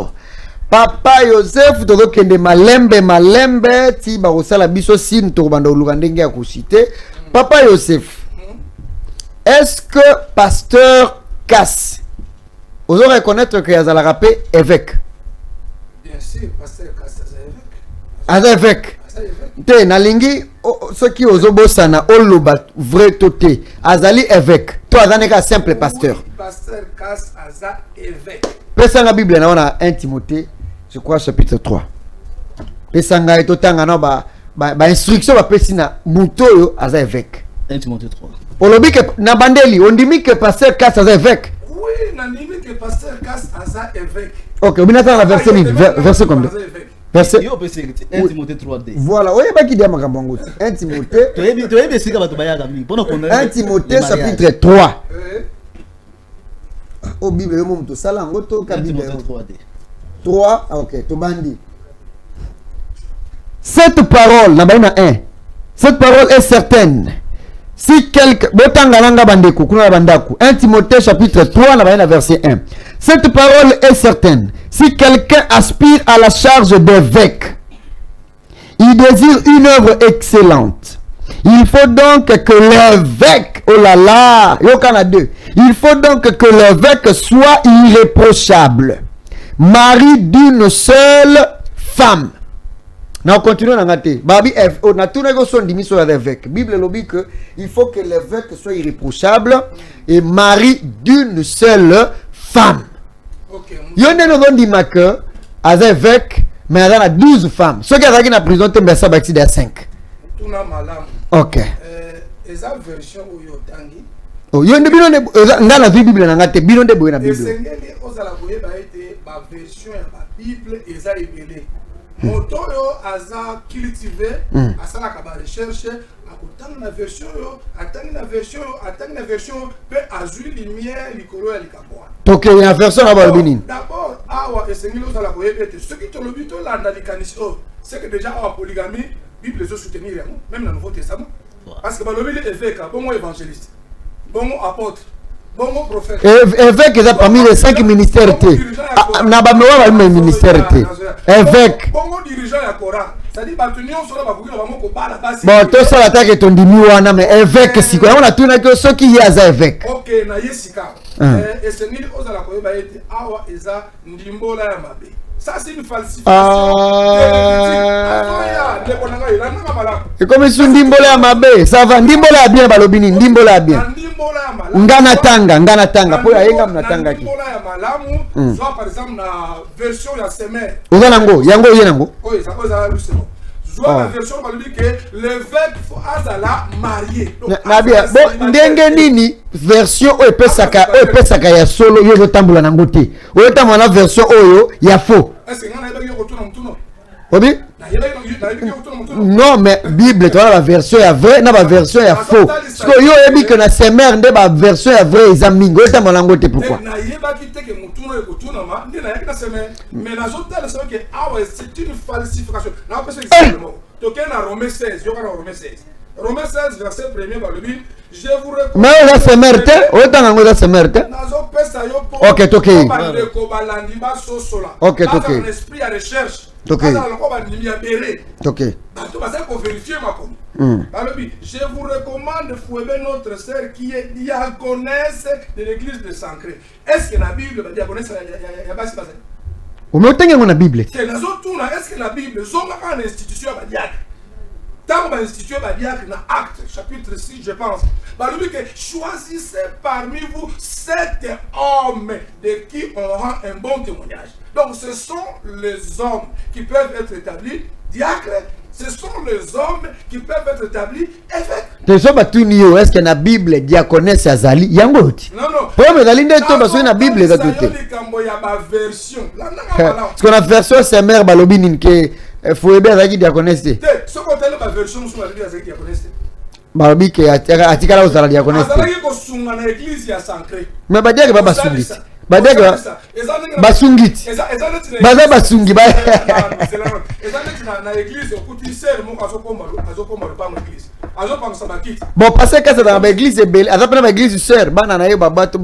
Papa Yosef todo kende malembe ti ba osala biso sin to banda olukandenge ya kusite. Papa Yosef. Est-ce que pasteur Cass vous reconnaître que yazala rapé évêque?
Bien sûr, pasteur Cass
évêque. Te nalingi ce qui ozobosana oloba vrai toté azali évêque. Toi azaneka simple pasteur.
Pasteur Cass aza évêque.
Pesa la Bible na 1 Timothée, je crois chapitre 3. Pesa nga etotanga na ba instruction ba pesina mutoyo aza évêque.
1 Timothée 3.
Olobi que na bandeli on dit que pasteur Cass aza évêque.
Oui, na dit que pasteur Cass aza évêque.
OK, on a la verset combien? Verset
1 Timothée 3D.
Voilà, oye ba ki dia makambo ngo. 1 Timothée.
Tu es bien sika bato bayaka mi.
1 Timothée chapitre 3. Au Bible yo moto sala ngo to ka Bible
3D.
3, OK, to bandi. Cette parole na baina 1. Cette parole est certaine. Si quelqu'un botangalanga bandeko kuna bandaku 1 Timothée chapitre 3 na baina verset 1. Cette parole est certaine. Si quelqu'un aspire à la charge d'évêque, il désire une œuvre excellente. Il faut donc que l'évêque, oh là là, il faut donc que l'évêque soit irréprochable, mari d'une seule femme. Nous continuons à noter. Babi, on a tout négocié d'émission à l'évêque. Bible le dit que il faut que l'évêque soit irréprochable et mari d'une seule femme. Il y a un dit que à l'évêque, mais il y a 12 femmes. Ceux qui sont en prison, ils sont à 5. OK.
Eza version oyo tangi.
Oh, yo ndebino ngala Bible na ngate bino ndebo na Bible.
Esengeli ozala koyeba ete ba version ya ba Bible eza ebele. Moto yo aza cultivé asala ka ba recherche attendre la version, peut azuri lumière, l'icolo et l'ikaboa.
Donc, il y a une version à Balbinin.
D'abord, awa et c'est nous à la cohébété. Ce qui te le but, là, dans les canissos, c'est que déjà, awa polygamie, Bible les soutenir, même dans le Nouveau Testament. Parce que Balobili est évêque, bon évangéliste, bon apôtre.
Évêque est parmi les 5 ministères. Nabamewa va le ministère. Évêque. Bon, tout ça l'attaque est ton diminuant, mais évêque, si quoi, on a tout que ceux qui y a ça évêque.
Ok, na yesika. Et c'est ni aux la koyeba ete awa eza ndimbola ya mabe. Ça c'est une falsification.
Et comme ils sont ndimbola ya mabe, ça va ndimbola ya bien balobini, ndimbola ya bien. Ngana tanga pour yenga mnatanga ki.
Ndimbola ya malamu, soit par exemple na version ya semer.
Uzanango, yango yenango.
Oui, ça pose à l'usemo. Soit la version balobini que l'évêque faut azala marié.
Nabia, bon ndenge nini version oyo pesaka ya solo yo tambula nango te. Oyo tambula na version oyo ya faux.
Est-ce que ngana yeba ko tuna mtuno?
Obi? Non, mais Bible, tu vois la version est vraie, la version est faux. Parce que yo ebi que na semer de la version est vraie, ils amingo, et t'as malangote pourquoi?
Mais la zone telle c'est que c'est une falsification. Là on peut exactement. Donc il y a Romains 16, il y a Romains 16. Romains 16 verset 1er par le Bible, je vous recommande.
Mais la semer te, o t'as nango la semer te. OK, OK. OK, OK.
Esprit à recherche.
OK. OK.
Je vous recommande de fouiller notre sœur qui est diaconesse de l'église de Sancré. Est-ce que la Bible est diaconesse? Il y a pas si passé.
Au moins, tu as une Bible.
Est-ce que la Bible est une institution à diacre? Tant qu'on a institué un diacre dans Actes, chapitre 6, je pense. Choisissez parmi vous 7 hommes de qui on rend un bon témoignage. Donc, ce sont les hommes qui peuvent être établis diacres. Ce sont les hommes qui peuvent être établis évêques.
Est-ce que la Bible diaconesse Azali Yangoti?
Non, non.
Pourquoi la ligne de toi parce que la Bible est à côté. Parce qu'on a version c'est mère balobinin que faut aider à qui diaconesse.
Ce qu'on a la version sur la Bible à qui diaconesse.
Balobi que atikala aux diaconesse.
Azali ko sunga na église ya Sancré.
Mais badia que baba sungi. Badia basungiti. Baza basungi ba.
Na église okutise mo azokoma le pango église. Azopanga sabakiti.
Bon passer que c'est dans l'église belle, azapena ba église sœur bana na ye baba to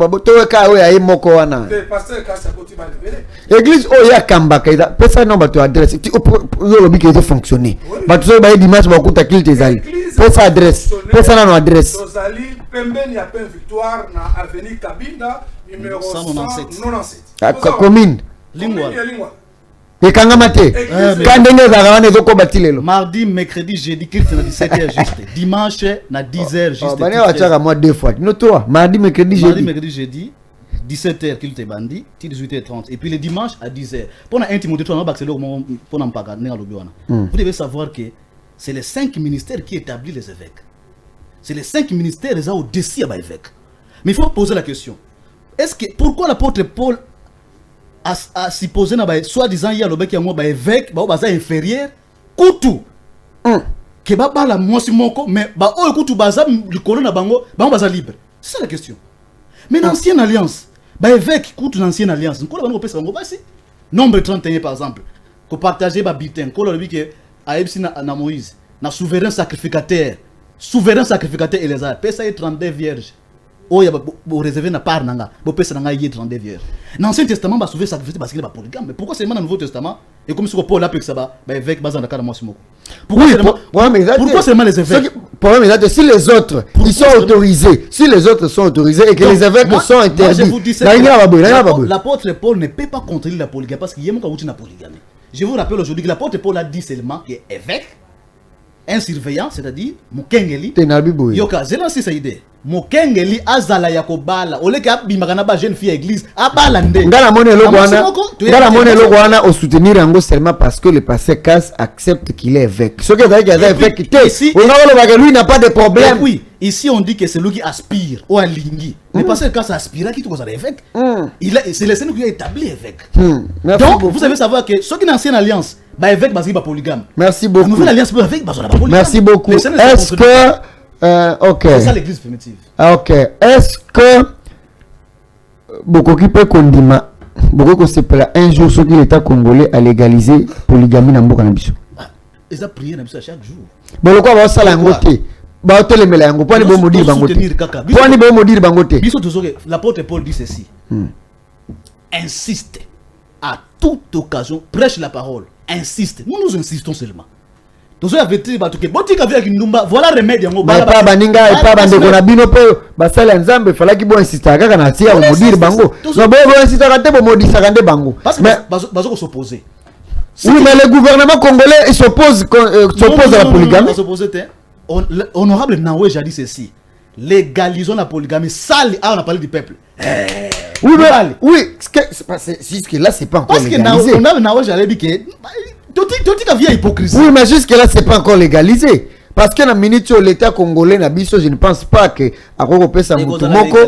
ka oya ye moko wana.
Le pasteur kasa koti ba lebele.
Église oya kambaka ida pesa no ba to adresse. Yo lobi que fonctionner. Ba to ba dimanche ba kuta kilte zali. Pesa adresse. Pesa na no adresse.
Tozali pembeni ya Pain Victoire na avenue Kabinda numéro 197.
Commune.
Lingwa.
Et quand
mardi, mercredi, jeudi, Christ na 17h juste. Dimanche na 10h juste.
Moi deux fois. Non toi, mardi, mercredi,
jeudi 17h Christ bandi, 18h30 et puis le dimanche à 10h. Pour un Timothée toi pour n'en pas gagner vous devez savoir que c'est les 5 ministères qui établissent les évêques. C'est les 5 ministères les au-dessus à évêque. Mais il faut poser la question. Est-ce que pourquoi l'apôtre Paul a supposé na soi-disant il y a le bec ya moi ba évêque ba baza inférieur kutu que ba la moisi moko mais ba o kutu baza likolo na bango ba baza libre, c'est ça la question. Mais l'ancienne alliance ba évêque kutu l'ancienne alliance nkola bango pesa bango basi nombre 31 par exemple ko partager ba bitin ko lo bi que a ebsi na Moïse na souverain sacrificateur Éléazar pesa 32 vierges. Oh, il y a réservé na part nanga, bo pesa nanga yé 32 vierges. Dans l'Ancien Testament, ba sauver sacrifice parce qu'il est pas polygame. Mais pourquoi seulement dans le Nouveau Testament et comme si Paul a pris ça ba évêque bazan dans moi simoko. Pourquoi seulement les évêques?
Problème est là si les autres ils sont autorisés, et que les évêques sont interdits.
L'apôtre Paul ne peut pas contredire la polygamie parce qu'il y a beaucoup de polygamie. Je vous rappelle aujourd'hui que l'apôtre Paul a dit seulement que évêque un surveillant, c'est-à-dire Mokengeli. Yoka, j'ai lancé cette idée. Mokengeli azala yakobala. Oleka bimagana ba jeune fille à église. Abala nde.
Ngala mone logwana au soutenir Ango seulement parce que le pasteur Casse accepte qu'il est évêque. Ce que évêque ici, lui n'a pas de problème.
Oui, ici on dit que c'est lui qui aspire au alingi. Le pasteur Casse aspire qui est évêque. C'est le Seigneur qui a établi évêque. Donc vous savez savoir que ceux qui sont en ancienne alliance, bah évêque parce qu'il est polygame.
Merci beaucoup.
La nouvelle alliance avec
Merci beaucoup. Est-ce que Ok.
C'est ça l'église primitive.
Ok. Est-ce que beaucoup qui peut condima, beaucoup qu'on se plaît un jour ce que l'État congolais a légalisé polygamie dans beaucoup d'ambition.
Ils ont prié ça chaque jour.
Bon le quoi va ça l'angoté. Bah hôtel les yango. Point ni bon modire bangoté. Point ni bon modire bangoté.
L'apôtre Paul dit ceci. Insiste à toute occasion, prêche la parole. Insiste. Nous insistons seulement. Donc ça veut dire que botika avec une numba, voilà remède yango.
Bah pas baninga et pas bande ko na bino pe basala nzambe fala ki bo insister kaka na tia au modire bango. Non bo insister kate bo modire sakande bango.
Mais bazo s'opposer.
Oui, mais le gouvernement congolais s'oppose à la polygamie.
Honorable Naoué a dit ceci. Légalisons la polygamie. Sale, on a parlé du peuple.
Oui, mais oui, jusque là, c'est pas encore légalisé.
Parce que honorable Naoué a dit que tout est vieille hypocrisie.
Oui, mais jusque là, c'est pas encore légalisé. Parce que dans la minute où l'État congolais n'a biso, je ne pense pas que à Koko sa Mutumoko,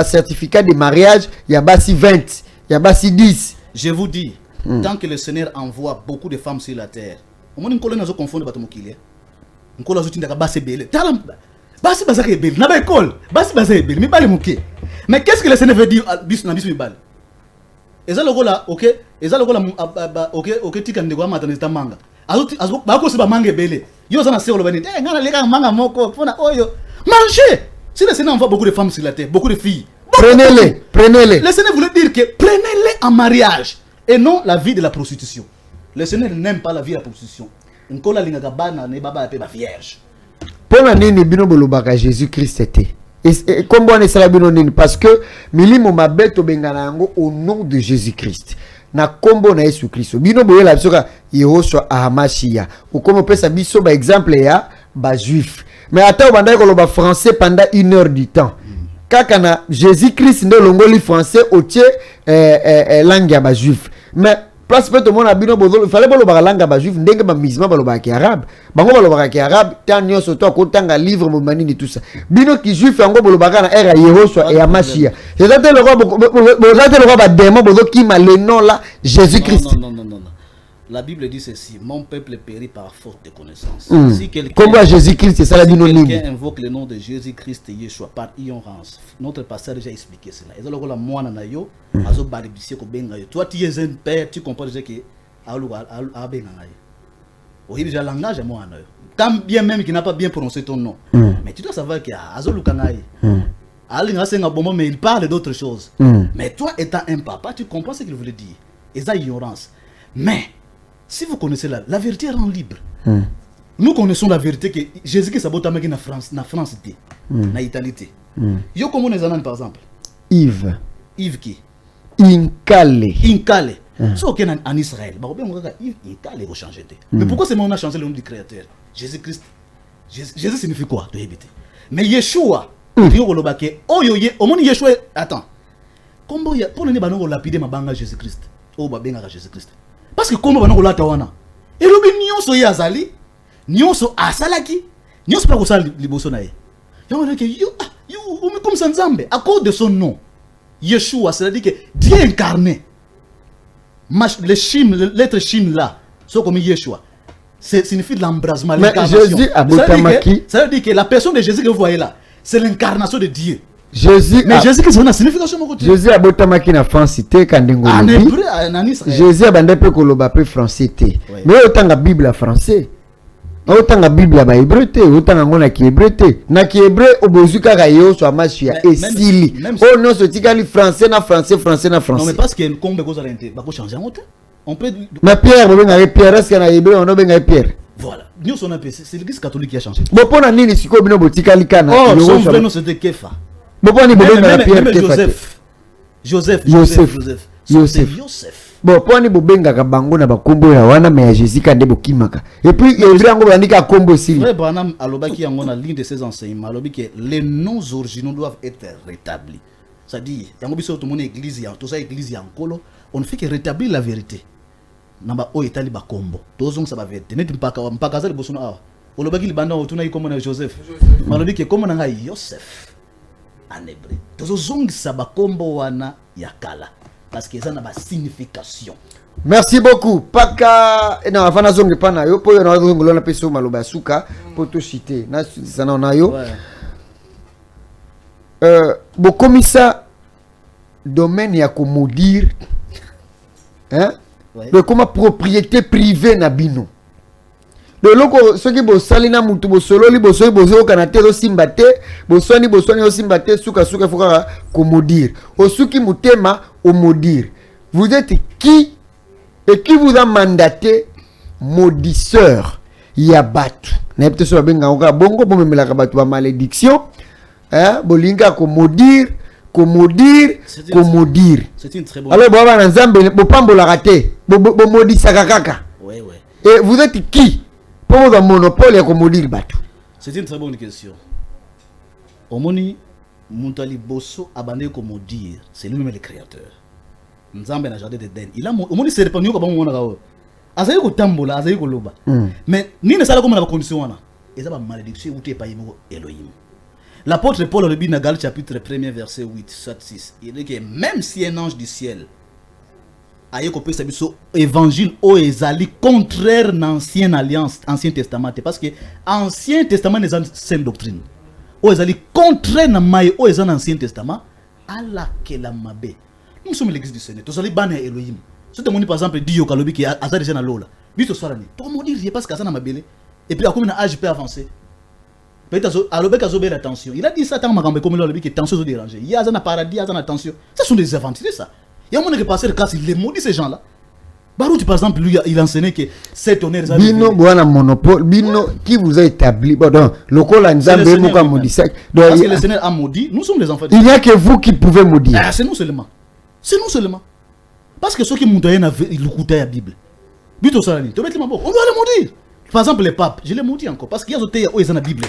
certificat de mariage, il y a basi 20, il y a basi 10.
Je vous dis, tant que le Seigneur envoie beaucoup de femmes sur la terre, au moins une colonne n'a confondre pas ton mokile. Une colonne n'a pas basse belle. Basi bazake belle. N'a pas école. Basi bazake belle. Mais pas le moquer. Mais qu'est-ce que le Seigneur veut dire bis na bis mi bal? Eza logo là, ok? Eza logo là, ok, tika ndeko matana sta manga. Azo ba ko se ba manga belle. Yo ça na se olobani. Ngana leka manga moko pona oyo. Mangez. Si le Seigneur envoie beaucoup de femmes sur la terre, beaucoup de filles.
Prenez-les.
Le Seigneur voulait dire que prenez-les en mariage et non la vie de la prostitution. Le Seigneur n'aime pas la vie de la prostitution. Nkola linga bana ne baba pe ba vierge.
Pour la nini bino bolobaka Jésus-Christ était. Et comme on est ça bino nini parce que milimo mabeto bengana yango au nom de Jésus-Christ. Na kombo na Yesu Kristo. Bino boye la bisoka Yehoshua Ahamashia. Ou comme on peut sa biso ba exemple ya ba juif. Mais attends banda ko loba français pendant 1 heure du temps. Kaka na Jésus-Christ ndo longoli français au tie langue ya ba juif. Mais place peut tout le monde a bino bozo il fallait baloba langue ba juif ndenge ba musulman baloba ki arabe. Bango baloba ki arabe tant nyonso to ko tanga livre mo manini tout ça. Bino ki juif yango baloba na era Yehoshua et Amashia. C'est ça le roi ba démon bozo ki ma le nom là Jésus-Christ.
Non. La Bible dit ceci, mon peuple périt par faute de connaissance. Si
comme Jésus-Christ, c'est ça la Bible.
Quelqu'un invoque le nom de Jésus-Christ et Yeshua par ignorance. Notre pasteur a déjà expliqué cela. Et alors la moine na yo, azo baribisi ko benga yo. Toi tu es un père, tu comprends déjà que alu a benga yo. Oui, déjà langage moi na yo. Tant bien même qu'il n'a pas bien prononcé ton nom. Mais tu dois savoir que azo lukanga yo. Ali nga senga bomo mais il parle d'autre chose. Mais toi étant un papa, tu comprends ce qu'il voulait dire. Et ça ignorance. Mais si vous connaissez la vérité rend libre. Nous connaissons la vérité que Jésus qui s'abota na France, na Italie. Yo comme on est par exemple.
Yves
qui?
Inkale.
So ok en Israël, bah bien on Yves Inkale va changer. Mais pourquoi c'est moi on a changé le nom du créateur? Jésus-Christ. Jésus signifie quoi? De répéter. Mais Yeshua, yo kolobake oyoye, au monde Yeshua attends. Combo ya pour ne banoko lapider mabanga Jésus-Christ. Oh ba benga Jésus-Christ. Parce que comment on l'a tawana et le nyonso ya azali nyonso asalaki nyonso pas kosala liboso na ye yo on dit que yo comme ça nzambe à cause de son nom Yeshua, c'est-à-dire que Dieu incarné le chim l'être chim là so comme Yeshua c'est signifie de l'embrasement l'incarnation.
Jésus a botamaki
ça veut dire que la personne de Jésus que vous voyez là c'est l'incarnation de Dieu.
Jésus
c'est une signification mon côté.
Jésus a botamaki na France té kandengo
en hébreu en Israël.
Jésus a bandé pe koloba pe français té. Mais autant la Bible à français. Autant la Bible à hébreu té, autant ngona ki hébreu té. Na ki hébreu obozuka ga yo so amashia et sili. Oh non, so tikali français na français.
Non mais parce que comme bekoza rente, ba ko changer en autre. On peut
ma Pierre bobenga Pierre est-ce que na hébreu on benga Pierre.
Voilà. Nous on a c'est l'église catholique qui a changé.
Bon pona nini siko bino botikali kana.
Oh, son vrai nom c'était Kefa.
Bon,
Joseph.
Bon, pour ni bobenga ka bango na bakombo ya wana mais Jésus ka ndebo kimaka. Et puis il y a ngo bandika kombo sili.
Frère Branham alobaki yango na ligne de ses enseignements, alobi que les noms originaux doivent être rétablis. C'est-à-dire, yango biso tout mon église ya, tout ça église ya nkolo, on ne fait que rétablir la vérité. Namba o etali bakombo. Tozong sa ba vérité. Net mpaka za liboso na awa. Olobaki libanda otuna ikomo na Joseph. Malobi que comme na ngai Joseph. En hébreu. Tozozongisa bakombo wana ya kala parce que ça n'a pas signification.
Merci beaucoup. Paka na afana zonge pana yo po na zonge lona peso maloba suka po to citer. Na sana na yo. Bo komisa domaine ya ko maudire. Hein? De comme propriété privée na bino. De loko soki bo salina mutu bo solo li bo soki bo zo kanate zo simbate bo soni zo simbate suka fuka ko maudire. Osuki mutema o maudire. Vous êtes qui et qui vous a mandaté maudisseur Yabatu? Na peut-être so benga oka bongo bo memela ka batu ba malédiction. Hein? Bolinga ko maudire.
C'est une très bonne.
Alors, bon, Nzambe, bon, pambola raté, bon, maudit sakakaka.
Ouais.
Et vous êtes qui pour votre monopole et comme maudire batu?
C'est une très bonne question. Omoni Muntali Bosso abandonné comme maudire, c'est lui-même le créateur. Nzambe na jardin d'Éden. Il a omoni c'est pas mieux que bon mona kao. Azayi ko tambola, azayi ko loba. Mais ni ne sala comme la condition wana. Et ça va malédiction ou t'es pas Elohim. L'apôtre Paul au début de Galates chapitre 1er verset 8, 7-6, il dit que même si un ange du ciel a eu copié ce évangile au ezali contraire à l'ancienne alliance, ancien testament, parce que ancien testament est une saine doctrine. Au ezali contraire à maï au ezali ancien testament, à laquelle la mabé. Nous sommes l'église du Seigneur. Tous les bannes Elohim. Si tu me dis par exemple Dio Kalobi qui a déjà dans l'eau là, dis ce soir là, toi me dire parce que ça n'a mabélé. Et puis à combien d'âge peut avancer? Peut-être à l'obéc à l'attention. Il a dit ça tant que comme l'obéc est tension dérangé. Il y a un paradis, il y a une attention. Ça sont des aventuriers ça. Il y a un monde qui passe le cas, il les maudit ces gens là. Barouti par exemple lui il enseignait que cet honneur
Bino boana monopole Bino qui vous a établi bon local la Nzambe mo ka maudit ça.
Parce que le Seigneur a maudit, nous sommes les enfants.
Il n'y a que vous qui pouvez maudire.
C'est nous seulement. C'est nous seulement. Parce que ceux qui montent rien il coûtait la Bible. Bito ça ni. On doit le maudire. Par exemple les papes, je les maudis encore parce qu'il y a d'autres où ils ont la Bible.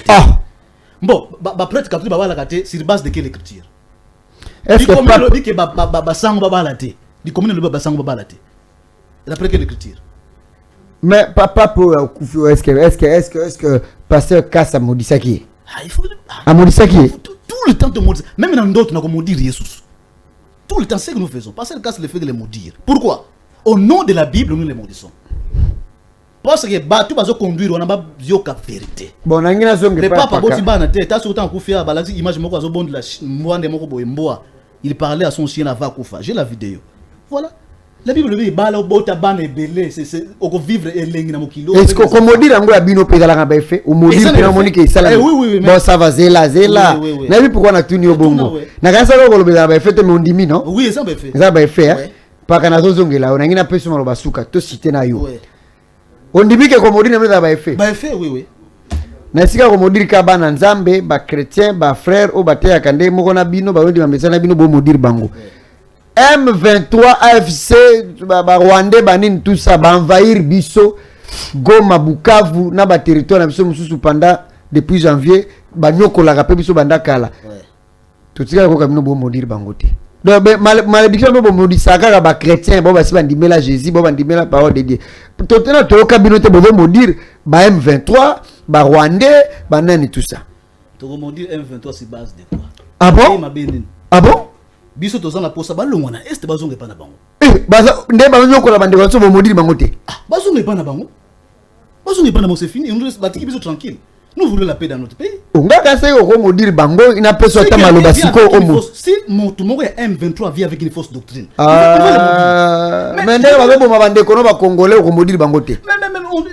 Bon, prêtre capté baba la kate sur base de quelle écriture? Est-ce que pape dit que baba sang baba la té. Dit combien le baba sang baba la té. D'après quelle écriture?
Mais papa pour est-ce que pasteur Kassa maudit ça qui?
Il faut
maudit ça qui?
Tout le temps de maudire. Même dans d'autres on a maudire Jésus. Tout le temps c'est que nous faisons. Pasteur Kassa le fait de les maudire. Pourquoi? Au nom de la Bible nous les maudissons. Parce que batu bazo conduire on a pas yoka vérité.
Bon nangina zonge
pas papa boti bana te ta sautant kufia balazi image moko azo bonde la mwande moko boye mboa. Il parlait à son chien là va kufa. J'ai la vidéo. Voilà. La Bible dit bala bota bana belé c'est au vivre elengi na mokilo.
Est-ce que comme dire ngo ya bino pe la ngaba fait ou modire pe na monique sala.
Oui.
Bon ça va zela. Na bi pourquoi na tuni obongo. Na kanisa ko lobela ba fait te mondimi non?
Oui, ça ba fait.
Ça ba fait hein. Pas kana zonge là on ngina pe so maloba suka to citer na yo. On dit que comme on dit na ba effet.
Ba effet oui.
Na sika comme dire ka bana nzambe ba chrétien ba frère o ba te akande moko na bino ba ndi ba na bino bo modire bango. M23 AFC ba Rwandais banin tout ça ba envahir biso Goma Bukavu na ba territoire na biso mususu pendant depuis janvier ba nyokola ka pe biso banda kala. Tout ça ko ka bino bo modire bango te. Donc malédiction bo maudit ça ka ba chrétien bo ba si bandimela Jésus bo bandimela parole de Dieu. Totena to kabinote bo maudire ba M23 ba Rwandais ba nani tout ça.
To maudire M23 c'est base de quoi?
Ah bon? Ah bon?
Biso toza na posa balongwa na est bazonge pa na bango.
Baza nde ba nyokola bandeko so bo maudire bango te.
Bazonge pa na bango. Bazonge pa na c'est fini, on doit batiki biso tranquille. Nous voulons la paix dans notre pays.
On va casser au romo dire bango, il n'a pas sorti maloba siko omo.
Si mon M23 vient avec une fausse doctrine.
Mais ndé ba bo mabande kono ba congolais au romo dire bango te.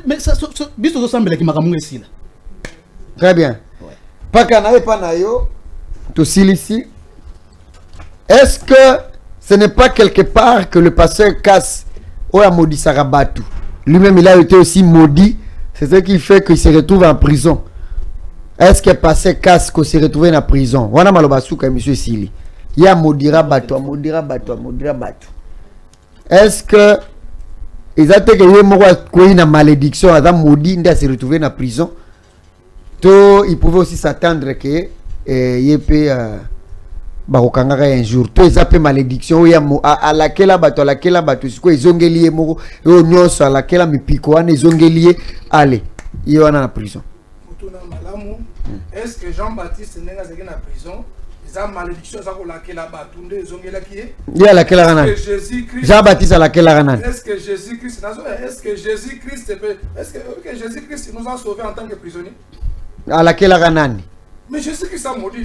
Mais ça biso zo sambela ki makamu ici là.
Très bien. Paka na pas na yo to silisi. Est-ce que ce n'est pas quelque part que le pasteur Kass a maudit Sarabatu? Lui-même il a été aussi maudit. C'est ce qui fait qu'il se retrouve en prison. Est-ce que pasteur Kass qu'on se retrouve en prison? Wana maloba suka monsieur Sili. Il y a maudira batu. Est-ce que ils ont été que une malédiction à maudit de se retrouver en prison? To il pouvait aussi s'attendre que yepé bakokanga un jour to ezape malédiction ya à laquelle bato siko ezongeli moko yo nyonso à laquelle mipiko wana ezongeli allez il est en prison.
Est-ce que Jean-Baptiste n'est pas en prison Eza malédiction ça ko lakela batunde ezongela ki.
Ya lakela kana.
Jésus-Christ.
Jean-Baptiste à lakela kana.
Est-ce que Jésus-Christ Jésus-Christ nous a sauvés en tant que prisonniers?
À lakela kana.
Mais Jésus-Christ a maudit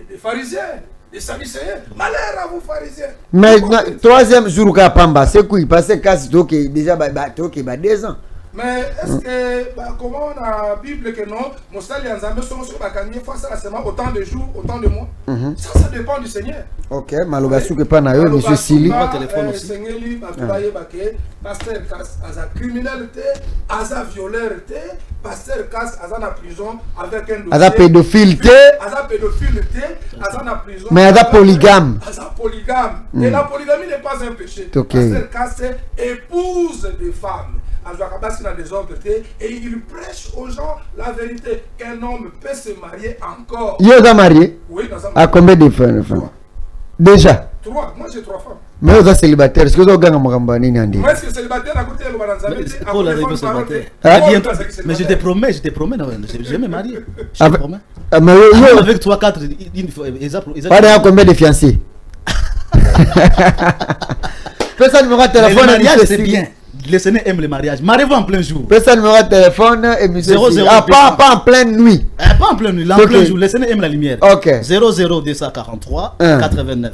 les pharisiens, les sadducéens. Malheur à vous pharisiens.
Mais troisième jour ka pamba, c'est quoi? Parce que casse donc déjà ba 2 ans.
Mais est-ce que comment on a Bible que non, Mostali Nzambe sont sur bakanye face à seulement autant de jours, autant de mois. Ça dépend du Seigneur.
OK, maloba souke pa na yo monsieur Sili.
Téléphone aussi.
Seigneur lui va travailler baké pasteur Cass asa criminalité, asa violeur, pasteur Cass asa na prison avec un dossier.
Asa pédophile
Asa pédophile, asa na prison.
mais asa polygame.
Asa polygame. Et la polygamie n'est pas un péché. Pasteur Cass épouse des femmes. Et il prêche aux gens la vérité qu'un homme peut se marier encore.
Il est marié?
Oui, dans un
à combien de femmes? Déjà?
3. Moi j'ai 3 femmes.
Mais vous êtes célibataire. Est-ce que vous avez un Moi,
est-ce que célibataire à côté de
mais je te promets, je vais me marier. Je te promets. Avec 3-4,
pas combien de fiancés? Personne ne me téléphone.
Le mariage, c'est bien. Les Sénés aiment le mariage. Mariez-vous en plein jour.
Personne ne me téléphone et monsieur. Pas en pleine nuit.
Pas en pleine nuit, en plein jour. Les Sénés aiment la lumière.
Ok.
00243 89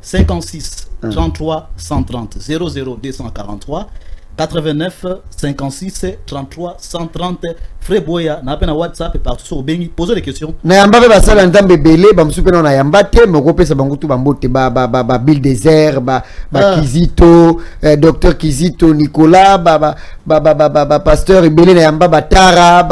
56 33 130. 00243 89 56 33 130. Frère Boya, n'a pas na WhatsApp et partout sur Bengi. Posez des questions.
Na yamba be basala ndambe belé, ba msupe na yamba te, moko pesa bangutu bambote ba Bill Désert, ba Kizito, docteur Kizito Nicolas, ba pasteur belé na yamba batara,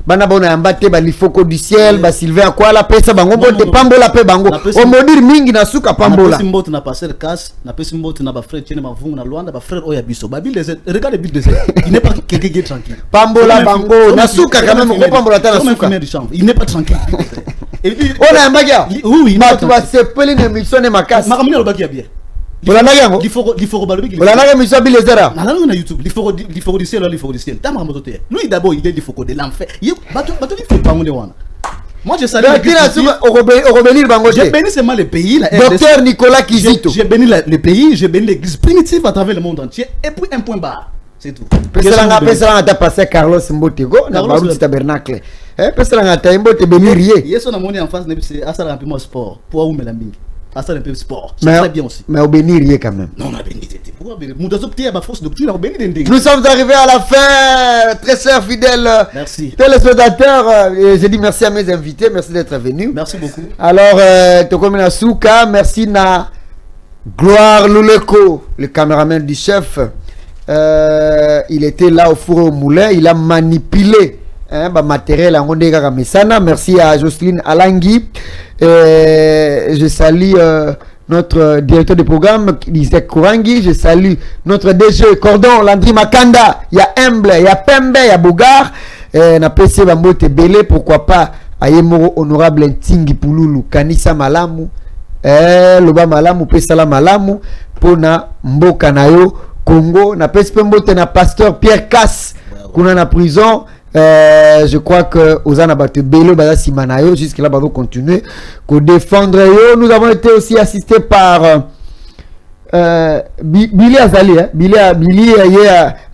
bana bona yamba te ba Lifoko du ciel, ba Sylvain quoi la pesa bango bote pambola pe bango. O modir mingi na suka pambola.
Na pesi mbote na passer casse, na pesi mbote na ba frère Tiene Mavungu na Luanda, ba frère Oya Biso, ba Bill Désert. Regardez Bill Désert. Il n'est pas quelqu'un qui est tranquille.
La bango nasuka quand même kopambola ta nasuka
il n'est pas tranquille.
Et puis on a magia oui ma tu vas se peler une émission de makasi
makamini lobakia bien
Ola nagango
il faut balobi
Ola naga émission bilezera
na na YouTube il faut du ciel tama motote lui d'abord il est faut de l'enfer il bato il faut pas on wana. Moi je salue
j'ai
béni seulement le pays la
docteur Nicolas Kizito
j'ai béni le pays j'ai béni l'église primitive à travers le monde entier et puis un point barre. C'est tout.
Pesala nga passé Carlos Mbotego na Baruti Tabernacle. Pesala nga ta Mbote Benirie.
Yeso na moni en face c'est asala un peu moins sport. Pour la mingi. Asala un peu sport. C'est très bien aussi.
Mais au Benirie quand même.
Non, on a béni. Pourquoi béni? Mudazo petit à ma force doctrine au béni d'ending.
Nous sommes arrivés à la fin, très chers fidèles.
Merci.
Téléspectateurs, je dis merci à mes invités, merci d'être venus.
Merci beaucoup.
Alors Tokomina Souka, merci na Gloire Luleko, le caméraman du chef. Il était là au four au moulin, il a manipulé matériel en Ondega Mesana. Merci à Jocelyne Alangui. Je salue notre directeur de programme Isaac Kourangi. Je salue notre DG Cordon Landry Makanda. Il y a Emble, il y a Pembe, il y a Bougar. Na PC Bambote Belé, pourquoi pas Ayemoro honorable Ntingi Pululu Kanisa Malamu. Loba Malamu Pesala Malamu Pona Mboka Nayo Congo, na pespembote na pasteur Pierre Cass, kuna na prison. Je crois que Ozana Bate Belo Bada Simanayo, jusque là, va continuer qu'on défendre. Nous avons été aussi assistés par Billy Azali, Billy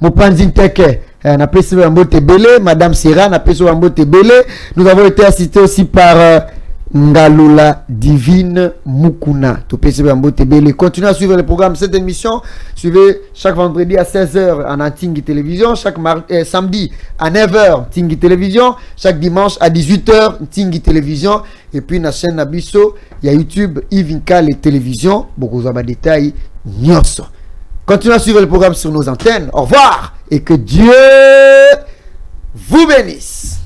Mopanzin Teke, na pespembote Belé, Madame Sera, na pespembote Belé. Nous avons été assistés aussi par Ngalula Divine Mukuna. Continuez à suivre le programme. Cette émission, suivez chaque vendredi à 16h en Tingi Télévision, chaque samedi à 9h Tingi Télévision, chaque dimanche à 18h Tingi Télévision, et puis la chaîne Nabiso, il y a YouTube, Ivinka les télévisions, beaucoup de détails, Nyonso. Continuez à suivre le programme sur nos antennes. Au revoir et que Dieu vous bénisse.